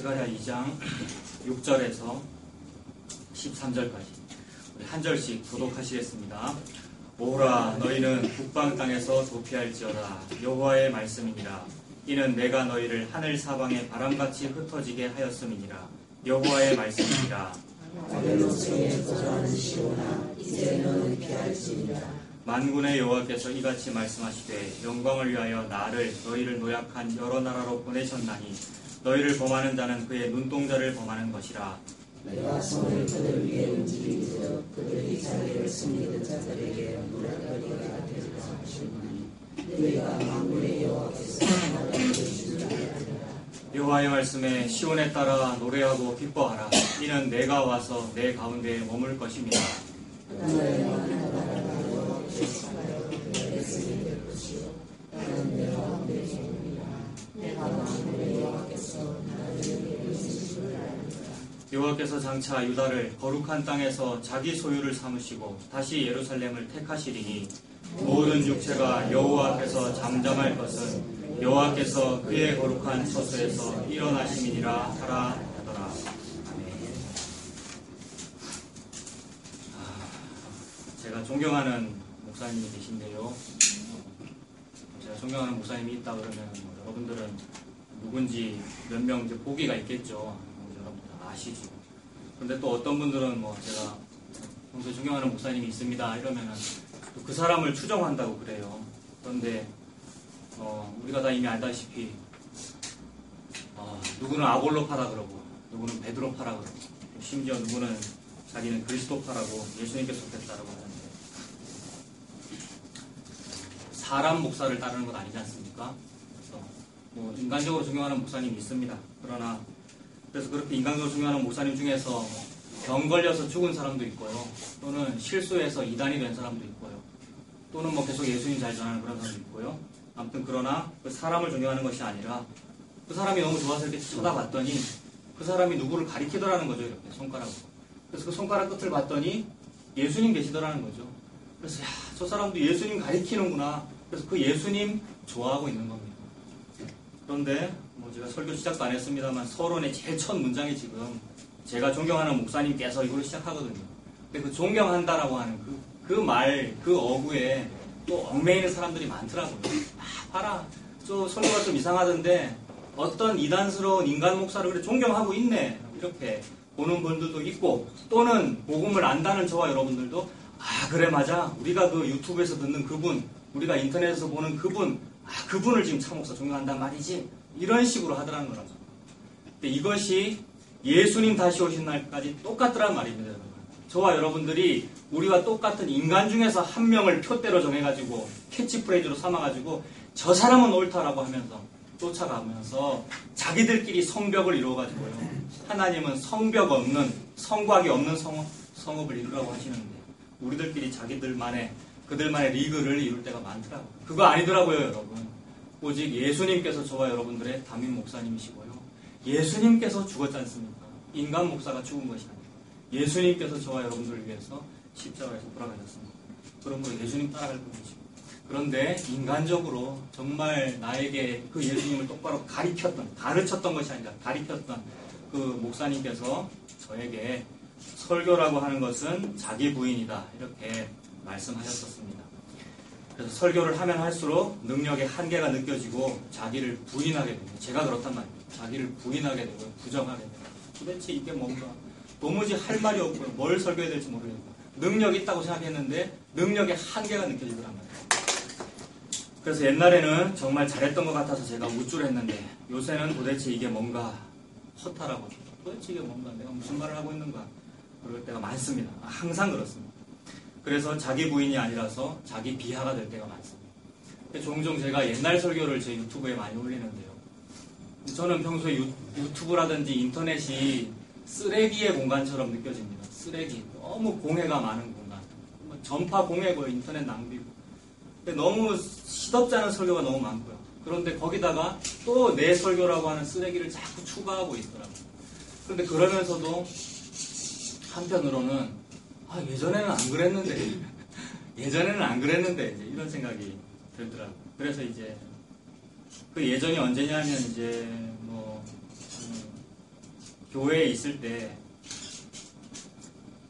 스가랴 2장 6절에서 13절까지 우리 한 절씩 교독하시겠습니다. 오라 너희는 북방 땅에서 도피할지어다. 여호와의 말씀이니라. 이는 내가 너희를 하늘 사방에 바람같이 흩어지게 하였음이니라. 여호와의 말씀이니라. 만군의 여호와께서 이같이 말씀하시되 영광을 위하여 나를 너희를 노약한 여러 나라로 보내셨나니 너희를 범하는 자는 그의 눈동자를 범하는 것이라. 내가 손을 그들 위에 움직이며 그들이 자기를 숨기는 자들에게 노략거리가 되리라 하시니 너희가 만군의 여호와께서 나를 보내주시리라. 여호와의 말씀에 시온에 따라 노래하고 기뻐하라. 이는 내가 와서 내 가운데에 머물 것입니다. 여호와께서 장차 유다를 거룩한 땅에서 자기 소유를 삼으시고 다시 예루살렘을 택하시리니 모든 육체가 여호와 앞에서 잠잠할 것은 여호와께서 그의 거룩한 처소에서 일어나심이니라 하라 하더라. 아멘. 제가 존경하는 목사님이 계신데요. 제가 존경하는 목사님이 있다 그러면 여러분들은 누군지 몇 명 이제 보기가 있겠죠. 여러분들 아시죠. 그런데 또 어떤 분들은 제가 평소에 존경하는 목사님이 있습니다 이러면은 그 사람을 추정한다고 그래요. 그런데 우리가 다 이미 알다시피 누구는 아볼로파라 그러고 누구는 베드로파라 그러고 심지어 누구는 자기는 그리스도파라고 예수님께 속했다라고 하는데 사람 목사를 따르는 것 아니지 않습니까? 그래서 인간적으로 존경하는 목사님이 있습니다. 그래서 그렇게 인간적으로 존경하는 목사님 중에서 병 걸려서 죽은 사람도 있고요. 또는 실수해서 이단이 된 사람도 있고요. 또는 계속 예수님 잘 전하는 그런 사람도 있고요. 아무튼 그러나 그 사람을 존경하는 것이 아니라 그 사람이 너무 좋아서 이렇게 쳐다봤더니 그 사람이 누구를 가리키더라는 거죠. 이렇게 손가락으로. 그래서 그 손가락 끝을 봤더니 예수님 계시더라는 거죠. 그래서 저 사람도 예수님 가리키는구나. 그래서 그 예수님 좋아하고 있는 겁니다. 그런데 제가 설교 시작도 안 했습니다만 서론의 제일 첫 문장이 지금 제가 존경하는 목사님께서 이걸로 시작하거든요. 근데 그 존경한다라고 하는 그 말, 그 어구에 또 얽매이는 사람들이 많더라고요. 봐라. 저 설교가 좀 이상하던데 어떤 이단스러운 인간 목사를 그래 존경하고 있네. 이렇게 보는 분들도 있고 또는 복음을 안다는 저와 여러분들도 그래 맞아. 우리가 그 유튜브에서 듣는 그분, 우리가 인터넷에서 보는 그분, 그분을 지금 차목사 존경한단 말이지. 이런 식으로 하더라는 거라죠. 근데 이것이 예수님 다시 오신 날까지 똑같더란 말입니다, 여러분. 저와 여러분들이 우리와 똑같은 인간 중에서 한 명을 표대로 정해가지고 캐치프레이즈로 삼아가지고 저 사람은 옳다라고 하면서 쫓아가면서 자기들끼리 성벽을 이루어가지고요. 하나님은 성벽 없는, 성곽이 없는 성읍을 이루라고 하시는데 우리들끼리 그들만의 리그를 이룰 때가 많더라고요. 그거 아니더라고요, 여러분. 오직 예수님께서 저와 여러분들의 담임 목사님이시고요. 예수님께서 죽었지 않습니까? 인간 목사가 죽은 것이 아니라 예수님께서 저와 여러분들을 위해서 십자가에서 돌아가셨습니다. 그러므로 예수님 따라갈 분이시고 그런데 인간적으로 정말 나에게 그 예수님을 똑바로 가르쳤던 것이 아니라 가리켰던 그 목사님께서 저에게 설교라고 하는 것은 자기 부인이다 이렇게 말씀하셨었습니다. 그래서 설교를 하면 할수록 능력의 한계가 느껴지고 자기를 부인하게 됩니다. 제가 그렇단 말입니다. 자기를 부인하게 되고 부정하게 되고 도대체 이게 뭔가 도무지 할 말이 없고요. 뭘 설교해야 될지 모르겠고 능력이 있다고 생각했는데 능력의 한계가 느껴지더란 말이에요. 그래서 옛날에는 정말 잘했던 것 같아서 제가 우쭐했는데 요새는 도대체 이게 뭔가 허탈하고 도대체 이게 뭔가 내가 무슨 말을 하고 있는가 그럴 때가 많습니다. 항상 그렇습니다. 그래서 자기 부인이 아니라서 자기 비하가 될 때가 많습니다. 종종 제가 옛날 설교를 제 유튜브에 많이 올리는데요. 저는 평소에 유튜브라든지 인터넷이 쓰레기의 공간처럼 느껴집니다. 쓰레기. 너무 공해가 많은 공간. 전파 공해고요. 인터넷 낭비고. 근데 너무 시덥지 않은 설교가 너무 많고요. 그런데 거기다가 또 내 설교라고 하는 쓰레기를 자꾸 추가하고 있더라고요. 그런데 그러면서도 한편으로는 예전에는 안 그랬는데 이제 이런 생각이 들더라고요. 그래서 이제 그 예전이 언제냐면 이제 교회에 있을 때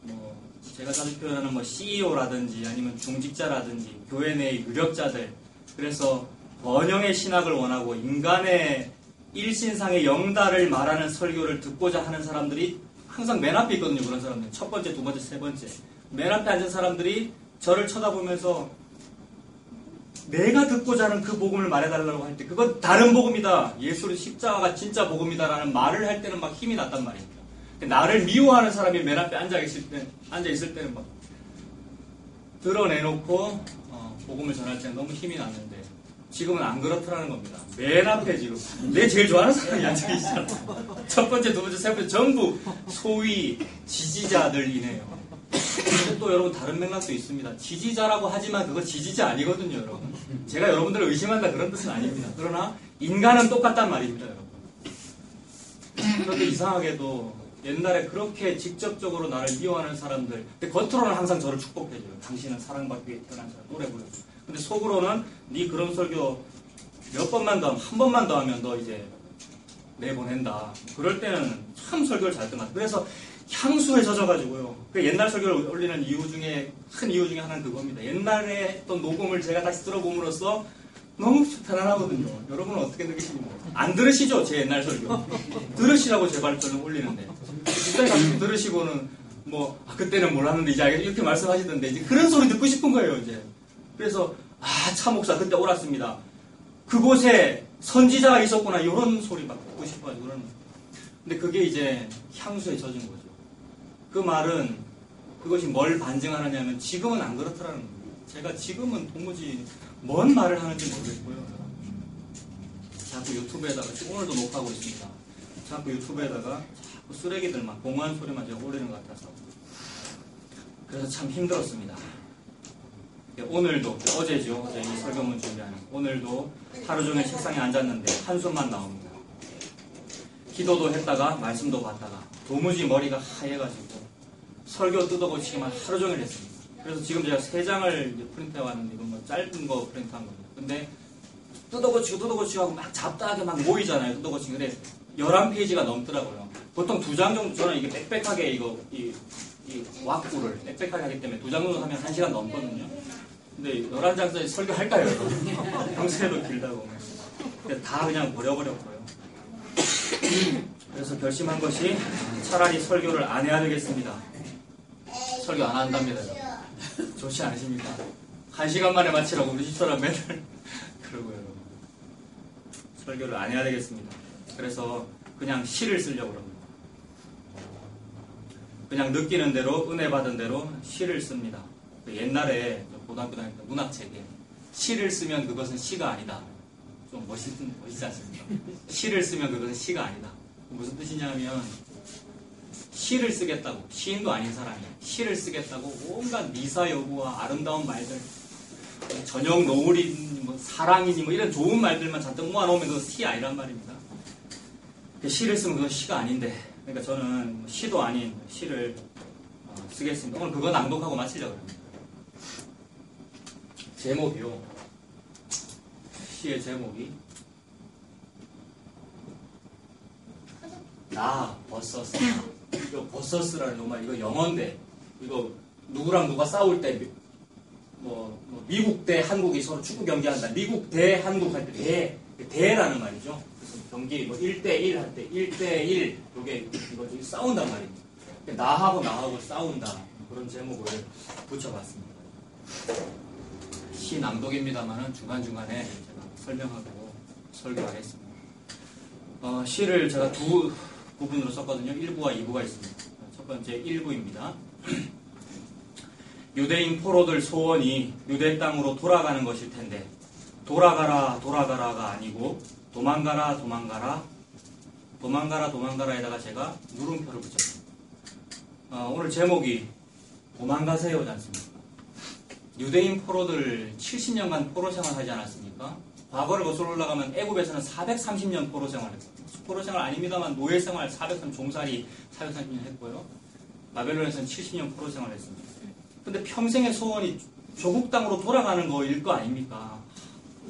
뭐 제가 자주 표현하는 뭐 CEO라든지 아니면 중직자라든지 교회 내의 유력자들, 그래서 번영의 신학을 원하고 인간의 일신상의 영달을 말하는 설교를 듣고자 하는 사람들이 항상 맨 앞에 있거든요. 그런 사람들. 첫 번째, 두 번째, 세 번째. 맨 앞에 앉은 사람들이 저를 쳐다보면서 내가 듣고자 하는 그 복음을 말해달라고 할 때 그건 다른 복음이다. 예수의 십자가가 진짜 복음이다라는 말을 할 때는 막 힘이 났단 말입니다. 나를 미워하는 사람이 맨 앞에 앉아있을 때는 막 드러내놓고 복음을 전할 때는 너무 힘이 났는데 지금은 안 그렇더라는 겁니다. 맨 앞에 지금 내 제일 좋아하는 사람이 앉아있잖아. 첫 번째, 두 번째, 세 번째 전부 소위 지지자들이네요. 근데 또 여러분 다른 맥락도 있습니다. 지지자라고 하지만 그거 지지자 아니거든요, 여러분. 제가 여러분들을 의심한다 그런 뜻은 아닙니다. 그러나 인간은 똑같단 말입니다, 여러분. 그런데 이상하게도 옛날에 그렇게 직접적으로 나를 미워하는 사람들, 근데 겉으로는 항상 저를 축복해줘요. 당신은 사랑받기 위해 태어난 사람, 노래 불러요. 근데 속으로는 네 그런 설교 몇 번만 더 하면, 한 번만 더 하면 너 이제 내보낸다. 그럴 때는 참 설교를 잘 끝났다. 그래서 향수에 젖어가지고요. 그 옛날 설교를 올리는 이유 중에 큰 이유 중에 하나는 그겁니다. 옛날에 했던 녹음을 제가 다시 들어봄으로써 너무 편안하거든요. 여러분은 어떻게 느끼십니까? 안 들으시죠? 제 옛날 설교. 들으시라고 제발 저는 올리는데. 일단 가끔 들으시고는 뭐 그때는 몰랐는데 이제 이렇게 말씀하시던데 이제 그런 소리 듣고 싶은 거예요. 이제. 그래서 차 목사 그때 옳았습니다. 그곳에 선지자가 있었구나 이런 소리 막 듣고 싶어가지고 그러는. 근데 그게 이제 향수에 젖은 거죠. 그 말은 그것이 뭘 반증하느냐면 지금은 안 그렇더라는 겁니다. 제가 지금은 도무지 뭔 말을 하는지 모르겠고요. 자꾸 유튜브에다가 지금 오늘도 녹화하고 있습니다. 자꾸 유튜브에다가 자꾸 쓰레기들만 공허한 소리만 제가 올리는 것 같아서 그래서 참 힘들었습니다. 오늘도 어제죠. 어제 이 설교문 준비하는 오늘도 하루 종일 책상에 앉았는데 한숨만 나옵니다. 기도도 했다가 말씀도 받다가 도무지 머리가 하얘가지고 설교 뜯어고치기만 하루 종일 했습니다. 그래서 지금 제가 3장을 프린트해 왔는데 이건 뭐 짧은 거 프린트한 겁니다. 근데 뜯어고치고 하고 막 잡다하게 막 모이잖아요. 뜯어고치고. 근데 11페이지가 넘더라고요. 보통 2장 정도, 저는 이게 빽빽하게 이 왁구를 빽빽하게 하기 때문에 2장 정도 하면 1시간 넘거든요. 근데 11장짜리 설교할까요? 평소에도 길다고. 다 그냥 버려버렸고요. 그래서 결심한 것이 차라리 설교를 안 해야 되겠습니다. 설교 안 한답니다. 좋지 않으십니까? 1시간 만에 마치라고 우리 집사람 맨날 그러고요. 설교를 안 해야 되겠습니다. 그래서 그냥 시를 쓰려고 합니다. 그냥 느끼는 대로 은혜 받은 대로 시를 씁니다. 옛날에 고등학교 다닐 때 문학책에 시를 쓰면 그것은 시가 아니다. 좀 멋있지 않습니까? 시를 쓰면 그것은 시가 아니다. 무슨 뜻이냐면 시를 쓰겠다고, 시인도 아닌 사람이 시를 쓰겠다고 온갖 미사 여구와 아름다운 말들, 저녁 노을이 뭐 사랑이니 뭐 이런 좋은 말들만 잔뜩 모아놓으면 그건 시 아니란 말입니다. 시를 쓰면 그건 시가 아닌데, 그러니까 저는 시도 아닌 시를 쓰겠습니다. 오늘 그거 낭독하고 마치려고 합니다. 제목이요. 시의 제목이 나 버서스. 이거 버서스라는 요 말, 이거 영어인데 이거 누구랑 누가 싸울 때 뭐 미국 대 한국이 서로 축구 경기한다. 미국 대 한국 할 때 대라는 말이죠. 그래서 경기 뭐 1대1 할 때 1대1 요게 이거 싸운단 말입니다. 나하고 싸운다. 그런 제목을 붙여봤습니다. 시 낭독입니다만은 중간중간에 제가 설명하고 설교하겠습니다. 시를 제가 두 부분으로 썼거든요. 1부와 2부가 있습니다. 첫 번째 1부입니다. 유대인 포로들 소원이 유대 땅으로 돌아가는 것일 텐데 돌아가라가 아니고 도망가라에다가 제가 물음표를 붙였습니다. 오늘 제목이 도망가세요지 않습니까? 유대인 포로들 70년간 포로 생활하지 않았습니까? 과거를 거슬러 올라가면 애굽에서는 430년 포로 생활했어요. 포로 생활 아닙니다만 노예 생활 430년 종살이 430년 했고요. 바벨론에서는 70년 포로 생활했습니다. 근데 평생의 소원이 조국 땅으로 돌아가는 거일 거 아닙니까?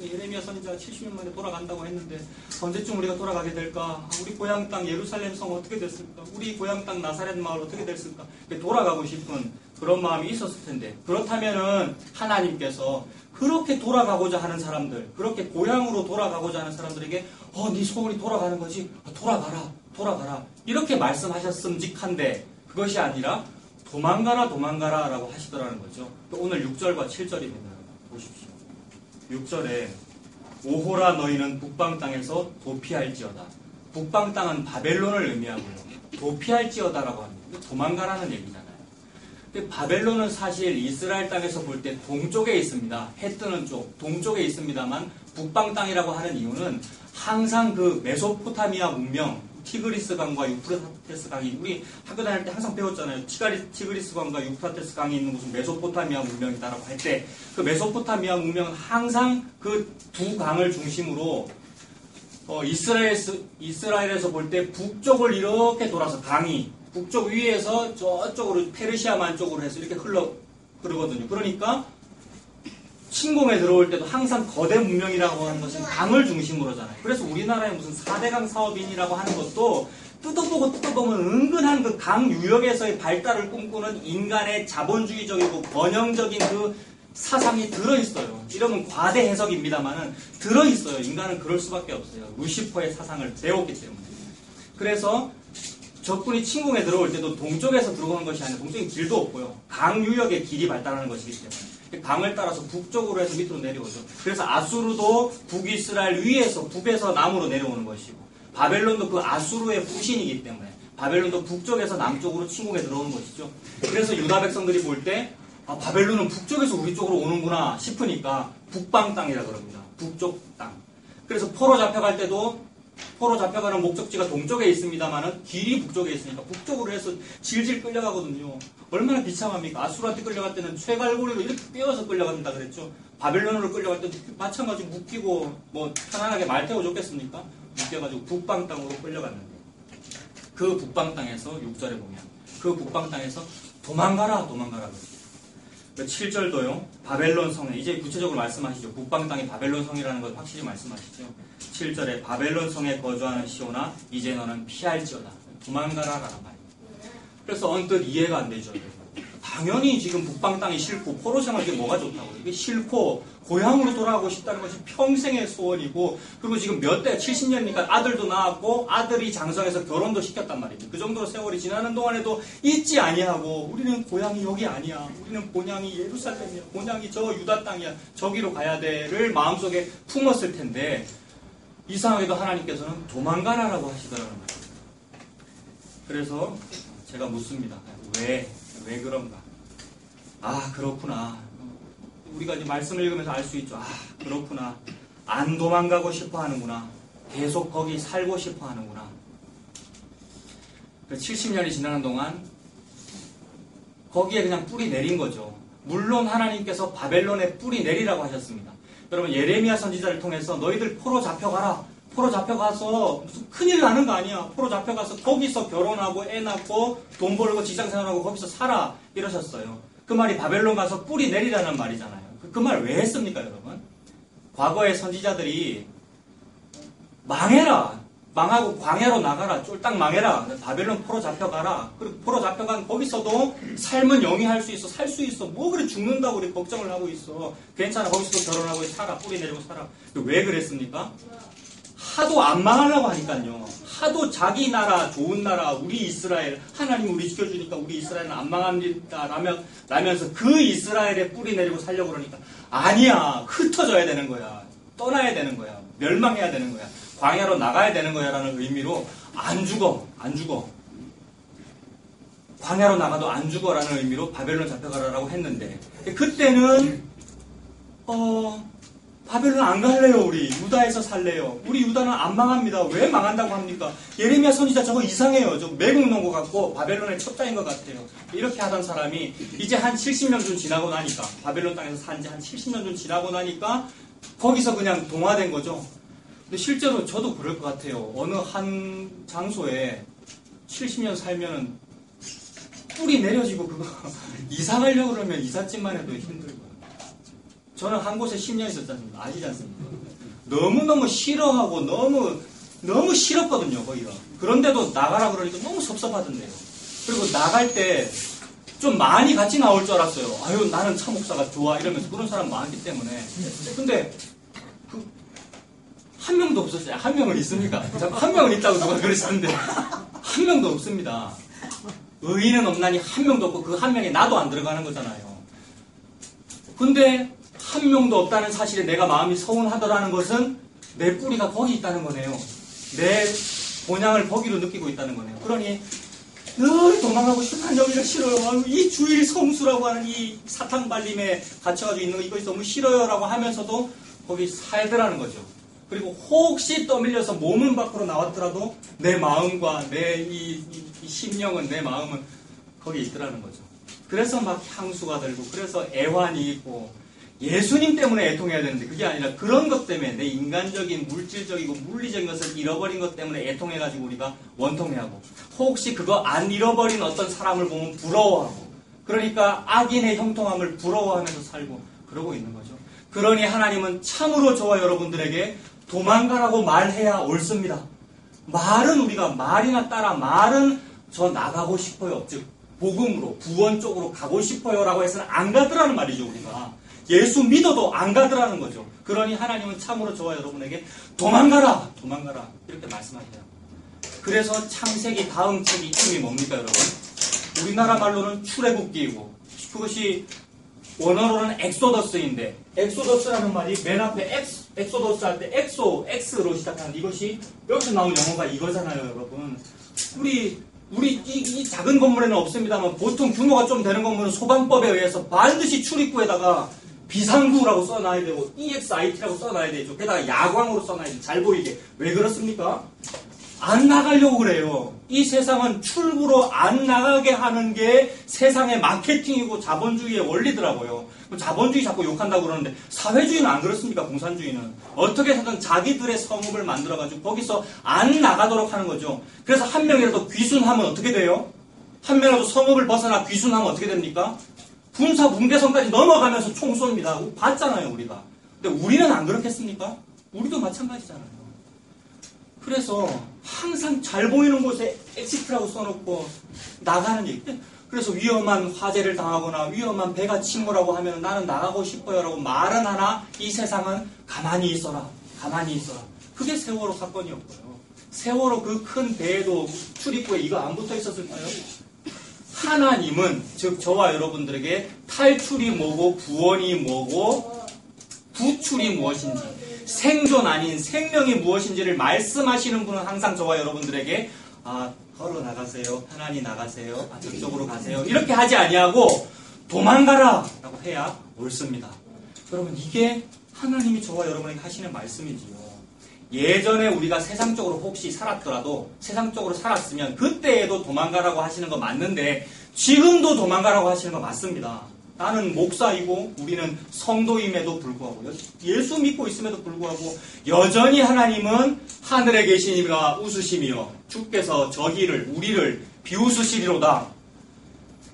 예레미야 선지자가 70년 만에 돌아간다고 했는데 언제쯤 우리가 돌아가게 될까? 우리 고향 땅 예루살렘 성 어떻게 됐을까? 우리 고향 땅 나사렛 마을 어떻게 됐을까? 돌아가고 싶은 그런 마음이 있었을 텐데, 그렇다면은 하나님께서 그렇게 돌아가고자 하는 사람들, 그렇게 고향으로 돌아가고자 하는 사람들에게 네 소원이 돌아가는 거지? 돌아가라 이렇게 말씀하셨음직한데, 그것이 아니라 도망가라 라고 하시더라는 거죠. 오늘 6절과 7절입니다. 보십시오. 6절에 오호라 너희는 북방 땅에서 도피할지어다. 북방 땅은 바벨론을 의미하고요. 도피할지어다라고 합니다. 도망가라는 얘기잖아요. 근데 바벨론은 사실 이스라엘 땅에서 볼 때 동쪽에 있습니다. 해 뜨는 쪽, 동쪽에 있습니다만 북방 땅이라고 하는 이유는 항상 그 메소포타미아 문명, 티그리스 강과 유프라테스 강이, 우리 학교 다닐 때 항상 배웠잖아요. 티그리스 강과 유프라테스 강이 있는 곳은 메소포타미아 문명이다라고 할 때, 그 메소포타미아 문명은 항상 그 두 강을 중심으로 이스라엘에서 볼 때 북쪽을 이렇게 돌아서 강이 북쪽 위에서 저쪽으로 페르시아만 쪽으로 해서 이렇게 흐르거든요. 그러니까 침공에 들어올 때도 항상 거대 문명이라고 하는 것은 강을 중심으로잖아요. 그래서 우리나라에 무슨 4대강 사업인이라고 하는 것도 뜯어보면 은근한 그 강 유역에서의 발달을 꿈꾸는 인간의 자본주의적이고 번영적인 그 사상이 들어있어요. 이러면 과대 해석입니다만은 들어있어요. 인간은 그럴 수밖에 없어요. 루시퍼의 사상을 배웠기 때문에. 그래서 적군이 침공에 들어올 때도 동쪽에서 들어오는 것이 아니라 동쪽에 길도 없고요. 강 유역의 길이 발달하는 것이기 때문에 강을 따라서 북쪽으로 해서 밑으로 내려오죠. 그래서 아수르도 북이스라엘 위에서 북에서 남으로 내려오는 것이고, 바벨론도 그 아수르의 부신이기 때문에 바벨론도 북쪽에서 남쪽으로 침공에 들어오는 것이죠. 그래서 유다 백성들이 볼 때 바벨론은 북쪽에서 우리 쪽으로 오는구나 싶으니까 북방 땅이라 그럽니다. 북쪽 땅. 그래서 포로 잡혀갈 때도 포로 잡혀가는 목적지가 동쪽에 있습니다만은 길이 북쪽에 있으니까 북쪽으로 해서 질질 끌려가거든요. 얼마나 비참합니까? 아수르한테 끌려갈 때는 쇠갈고리로 이렇게 꿰어서 끌려간다 그랬죠. 바벨론으로 끌려갈 때도 마찬가지로 묶이고 뭐 편안하게 말 태워 줬겠습니까? 묶여가지고 북방 땅으로 끌려갔는데, 그 북방 땅에서 6절에 보면 그 북방 땅에서 도망가라 그러죠. 7절도요. 바벨론 성에, 이제 구체적으로 말씀하시죠. 북방 땅이 바벨론 성이라는 걸 확실히 말씀하시죠. 7절에 바벨론 성에 거주하는 시온아 이제 너는 피할지어다. 도망가라라는 말입니다. 그래서 언뜻 이해가 안 되죠. 당연히 지금 북방 땅이 싫고 포로 생활이 뭐가 좋다고. 이게 싫고 고향으로 돌아가고 싶다는 것이 평생의 소원이고, 그리고 지금 몇 대, 70년이니까 아들도 낳았고 아들이 장성해서 결혼도 시켰단 말입니다. 그 정도로 세월이 지나는 동안에도 잊지 아니하고, 우리는 고향이 여기 아니야, 우리는 고향이 예루살렘이야, 고향이 저 유다 땅이야, 저기로 가야 돼를 마음속에 품었을 텐데, 이상하게도 하나님께서는 도망가라라고 하시더라는 말이에요. 그래서 제가 묻습니다. 왜 그런가? 그렇구나. 우리가 이제 말씀을 읽으면서 알 수 있죠. 그렇구나. 안 도망가고 싶어 하는구나. 계속 거기 살고 싶어 하는구나. 70년이 지나는 동안 거기에 그냥 뿌리 내린 거죠. 물론 하나님께서 바벨론에 뿌리 내리라고 하셨습니다. 여러분, 예레미야 선지자를 통해서 너희들 포로 잡혀가라. 포로 잡혀가서 무슨 큰일 나는 거 아니야. 포로 잡혀가서 거기서 결혼하고 애 낳고 돈 벌고 직장생활하고 거기서 살아. 이러셨어요. 그 말이 바벨론 가서 뿌리 내리라는 말이잖아요. 그 말 왜 했습니까, 여러분? 과거의 선지자들이 망해라. 망하고 광야로 나가라. 쫄딱 망해라. 바벨론 포로 잡혀가라. 그리고 포로 잡혀간 거기서도 삶은 영위할 수 있어. 살 수 있어. 뭐 그래 죽는다고 우리 걱정을 하고 있어. 괜찮아. 거기서도 결혼하고 살아. 뿌리 내리고 살아. 왜 그랬습니까? 하도 안 망하려고 하니까요. 하도 자기 나라, 좋은 나라, 우리 이스라엘, 하나님 우리 지켜주니까 우리 이스라엘은 안 망합니다 라면서 그 이스라엘에 뿌리 내리고 살려고 그러니까, 아니야, 흩어져야 되는 거야, 떠나야 되는 거야, 멸망해야 되는 거야, 광야로 나가야 되는 거야 라는 의미로 안 죽어 광야로 나가도 안 죽어라는 의미로 바벨론 잡혀가라라고 했는데, 그때는 바벨론 안 갈래요. 우리 유다에서 살래요. 우리 유다는 안 망합니다. 왜 망한다고 합니까? 예레미야 선지자 저거 이상해요. 저 매국 놓은 것 같고 바벨론의 첩자인 것 같아요. 이렇게 하던 사람이 이제 한 70년 좀 지나고 나니까, 바벨론 땅에서 산 지 한 70년 좀 지나고 나니까 거기서 그냥 동화된 거죠. 근데 실제로 저도 그럴 것 같아요. 어느 한 장소에 70년 살면은 뿌리 내려지고 그거 이사가려고 그러면 이삿짐만 해도 힘들고, 저는 한 곳에 10년 있었지 않습니까? 아시지 않습니까? 너무너무 싫어하고 너무 싫었거든요, 거기가. 그런데도 나가라 그러니까 너무 섭섭하던데요. 그리고 나갈 때 좀 많이 같이 나올 줄 알았어요. 아유, 나는 차 목사가 좋아. 이러면서 그런 사람 많기 때문에. 근데, 한 명도 없었어요. 한 명은 있습니까? 한 명은 있다고 누가 그러시는데, 한 명도 없습니다. 의인은 없나니 한 명도 없고, 그 한 명에 나도 안 들어가는 거잖아요. 근데, 한 명도 없다는 사실에 내가 마음이 서운하더라는 것은 내 뿌리가 거기 있다는 거네요. 내 본향을 거기로 느끼고 있다는 거네요. 그러니 늘 도망가고 싶은 여기가 싫어요. 이 주일 성수라고 하는 이 사탕 발림에 갇혀가지고 있는 거 이것이 너무 싫어요라고 하면서도 거기 살더라는 거죠. 그리고 혹시 떠밀려서 몸은 밖으로 나왔더라도 내 마음과 내 이 심령은 내 마음은 거기 있더라는 거죠. 그래서 막 향수가 들고 그래서 애환이 있고 예수님 때문에 애통해야 되는데 그게 아니라 그런 것 때문에 내 인간적인 물질적이고 물리적인 것을 잃어버린 것 때문에 애통해가지고 우리가 원통해하고 혹시 그거 안 잃어버린 어떤 사람을 보면 부러워하고 그러니까 악인의 형통함을 부러워하면서 살고 그러고 있는 거죠. 그러니 하나님은 참으로 저와 여러분들에게 도망가라고 말해야 옳습니다. 말은 우리가 말이나 따라 말은 저 나가고 싶어요. 즉 복음으로 구원 쪽으로 가고 싶어요 라고 해서는 안 가더라는 말이죠. 우리가 예수 믿어도 안 가더라는 거죠. 그러니 하나님은 참으로 저와 여러분에게 도망가라 이렇게 말씀하세요. 그래서 창세기 다음 책이 이름이 뭡니까 여러분? 우리나라 말로는 출애굽기이고 그것이 원어로는 엑소더스인데 엑소더스라는 말이 맨 앞에 엑소더스 할 때 X로 시작하는 이것이 여기서 나온 영어가 이거잖아요 여러분. 우리 이 작은 건물에는 없습니다만 보통 규모가 좀 되는 건물은 소방법에 의해서 반드시 출입구에다가 비상구라고 써놔야 되고 EXIT라고 써놔야 되죠. 게다가 야광으로 써놔야 되죠. 잘 보이게. 왜 그렇습니까? 안 나가려고 그래요. 이 세상은 출구로 안 나가게 하는 게 세상의 마케팅이고 자본주의의 원리더라고요. 자본주의 자꾸 욕한다고 그러는데 사회주의는 안 그렇습니까? 공산주의는. 어떻게 해서든 자기들의 성읍을 만들어가지고 거기서 안 나가도록 하는 거죠. 그래서 한 명이라도 귀순하면 어떻게 돼요? 한 명이라도 성읍을 벗어나 귀순하면 어떻게 됩니까? 군사 분계선까지 넘어가면서 총 쏩니다. 봤잖아요, 우리가. 근데 우리는 안 그렇겠습니까? 우리도 마찬가지잖아요. 그래서 항상 잘 보이는 곳에 엑시트라고 써놓고 나가는 얘기. 그래서 위험한 화재를 당하거나 위험한 배가 침몰하고 하면 나는 나가고 싶어요 라고 말은 하나 이 세상은 가만히 있어라. 그게 세월호 사건이었고요. 세월호 그 큰 배에도 출입구에 이거 안 붙어 있었을까요? 하나님은 즉 저와 여러분들에게 탈출이 뭐고 구원이 뭐고 구출이 무엇인지 생존 아닌 생명이 무엇인지를 말씀하시는 분은 항상 저와 여러분들에게 걸어 나가세요. 편안히 나가세요. 저쪽으로 가세요. 이렇게 하지 아니하고 도망가라 라고 해야 옳습니다. 여러분 이게 하나님이 저와 여러분에게 하시는 말씀이지요. 예전에 우리가 세상적으로 혹시 살았더라도 세상적으로 살았으면 그때에도 도망가라고 하시는 거 맞는데 지금도 도망가라고 하시는 거 맞습니다. 나는 목사이고 우리는 성도임에도 불구하고 예수 믿고 있음에도 불구하고 여전히 하나님은 하늘에 계신 이가 웃으시며 주께서 우리를 비웃으시리로다.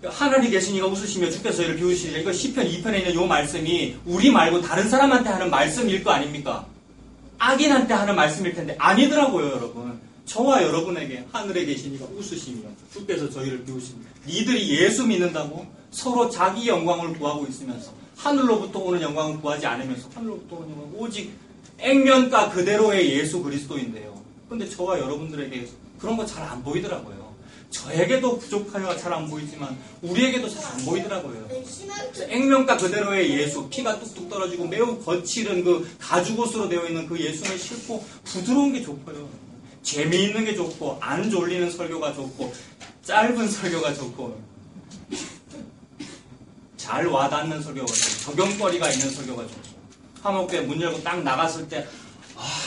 하늘에 계신 이가 웃으시며 주께서 저희를 비웃으시리라. 이거 시편 2편에 있는 이 말씀이 우리 말고 다른 사람한테 하는 말씀일 거 아닙니까? 악인한테 하는 말씀일 텐데 아니더라고요 여러분. 저와 여러분에게 하늘에 계신 이가 웃으시며 주께서 저희를 비우시며 니들이 예수 믿는다고 서로 자기 영광을 구하고 있으면서 하늘로부터 오는 영광을 구하지 않으면서 하늘로부터 오는 영광 오직 액면가 그대로의 예수 그리스도인데요. 근데 저와 여러분들에게 그런 거 잘 안 보이더라고요. 저에게도 부족하여 잘 안 보이지만 우리에게도 잘 안 보이더라고요. 액면가 그대로의 예수, 피가 뚝뚝 떨어지고 매우 거칠은 그 가죽옷으로 되어 있는 그 예수는 싫고 부드러운 게 좋고요. 재미있는 게 좋고 안 졸리는 설교가 좋고 짧은 설교가 좋고 잘 와닿는 설교가 좋고 적용거리가 있는 설교가 좋고 화목교회 문 열고 딱 나갔을 때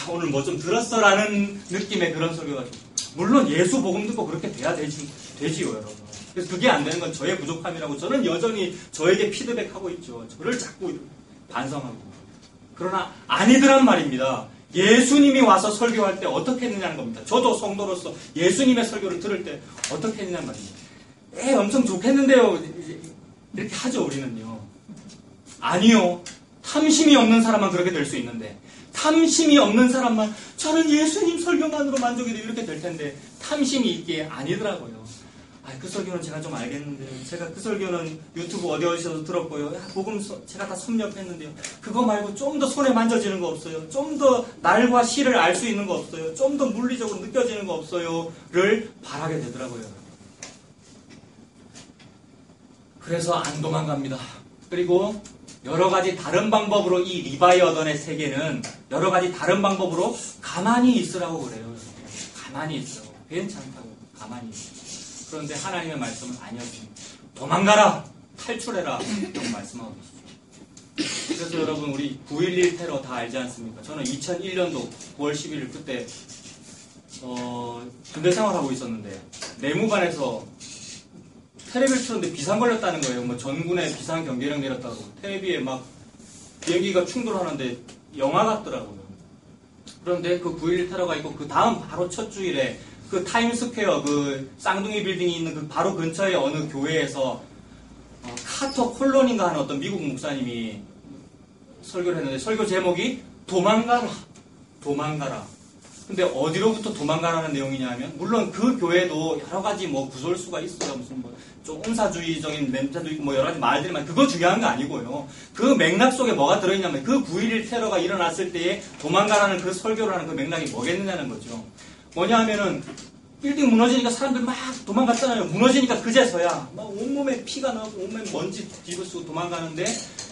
오늘 뭐 좀 들었어 라는 느낌의 그런 설교가 좋고 물론 예수 복음 듣고 그렇게 돼야 되지요 여러분. 그래서 그게 안 되는 건 저의 부족함이라고 저는 여전히 저에게 피드백하고 있죠. 저를 자꾸 반성하고. 그러나 아니더란 말입니다. 예수님이 와서 설교할 때 어떻게 했느냐는 겁니다. 저도 성도로서 예수님의 설교를 들을 때 어떻게 했느냐는 말입니다. 엄청 좋겠는데요. 이렇게 하죠 우리는요. 아니요. 탐심이 없는 사람만 그렇게 될 수 있는데, 탐심이 없는 사람만 저는 예수님 설교만으로 만족이 돼 이렇게 될 텐데 탐심이 있기에 아니더라고요. 그 설교는 제가 좀 알겠는데, 제가 그 설교는 유튜브 어디서 들었고요. 복음 제가 다 섭렵했는데요. 그거 말고 좀 더 손에 만져지는 거 없어요? 좀 더 날과 시를 알 수 있는 거 없어요? 좀 더 물리적으로 느껴지는 거 없어요?를 바라게 되더라고요. 그래서 안 도망갑니다. 그리고 여러 가지 다른 방법으로 이 리바이어던의 세계는 여러 가지 다른 방법으로 가만히 있으라고 그래요. 가만히 있으라고. 괜찮다고. 가만히 있으라고. 그런데 하나님의 말씀은 아니었습니다. 도망가라! 탈출해라! 이런 말씀하고 계시죠. 그래서 여러분, 우리 9.11 테러 다 알지 않습니까? 저는 2001년도 9월 11일 그때 군대 생활하고 있었는데 내무반에서 텔레비를 틀었는데 비상 걸렸다는 거예요. 뭐 전군에 비상 경계령 내렸다고. 텔레비에 막 비행기가 충돌하는데 영화 같더라고요. 그런데 그 9.11 테러가 있고 그 다음 바로 첫 주일에 그 타임스퀘어 그 쌍둥이 빌딩이 있는 그 바로 근처의 어느 교회에서 카터 콜론인가 하는 어떤 미국 목사님이 설교를 했는데 설교 제목이 도망가라. 도망가라. 근데 어디로부터 도망가라는 내용이냐면, 물론 그 교회도 여러 가지 뭐 구설수가 있어요. 무슨 뭐 좀 은사주의적인 멘트도 있고 뭐 여러 가지 말들이 많아요. 그거 중요한 거 아니고요. 그 맥락 속에 뭐가 들어있냐면 그 9.11 테러가 일어났을 때에 도망가라는 그 설교를 하는 그 맥락이 뭐겠느냐는 거죠. 뭐냐 하면은 빌딩 무너지니까 사람들 막 도망갔잖아요. 무너지니까 그제서야 막 온몸에 피가 나고 온몸에 먼지 뒤부수고 도망가는데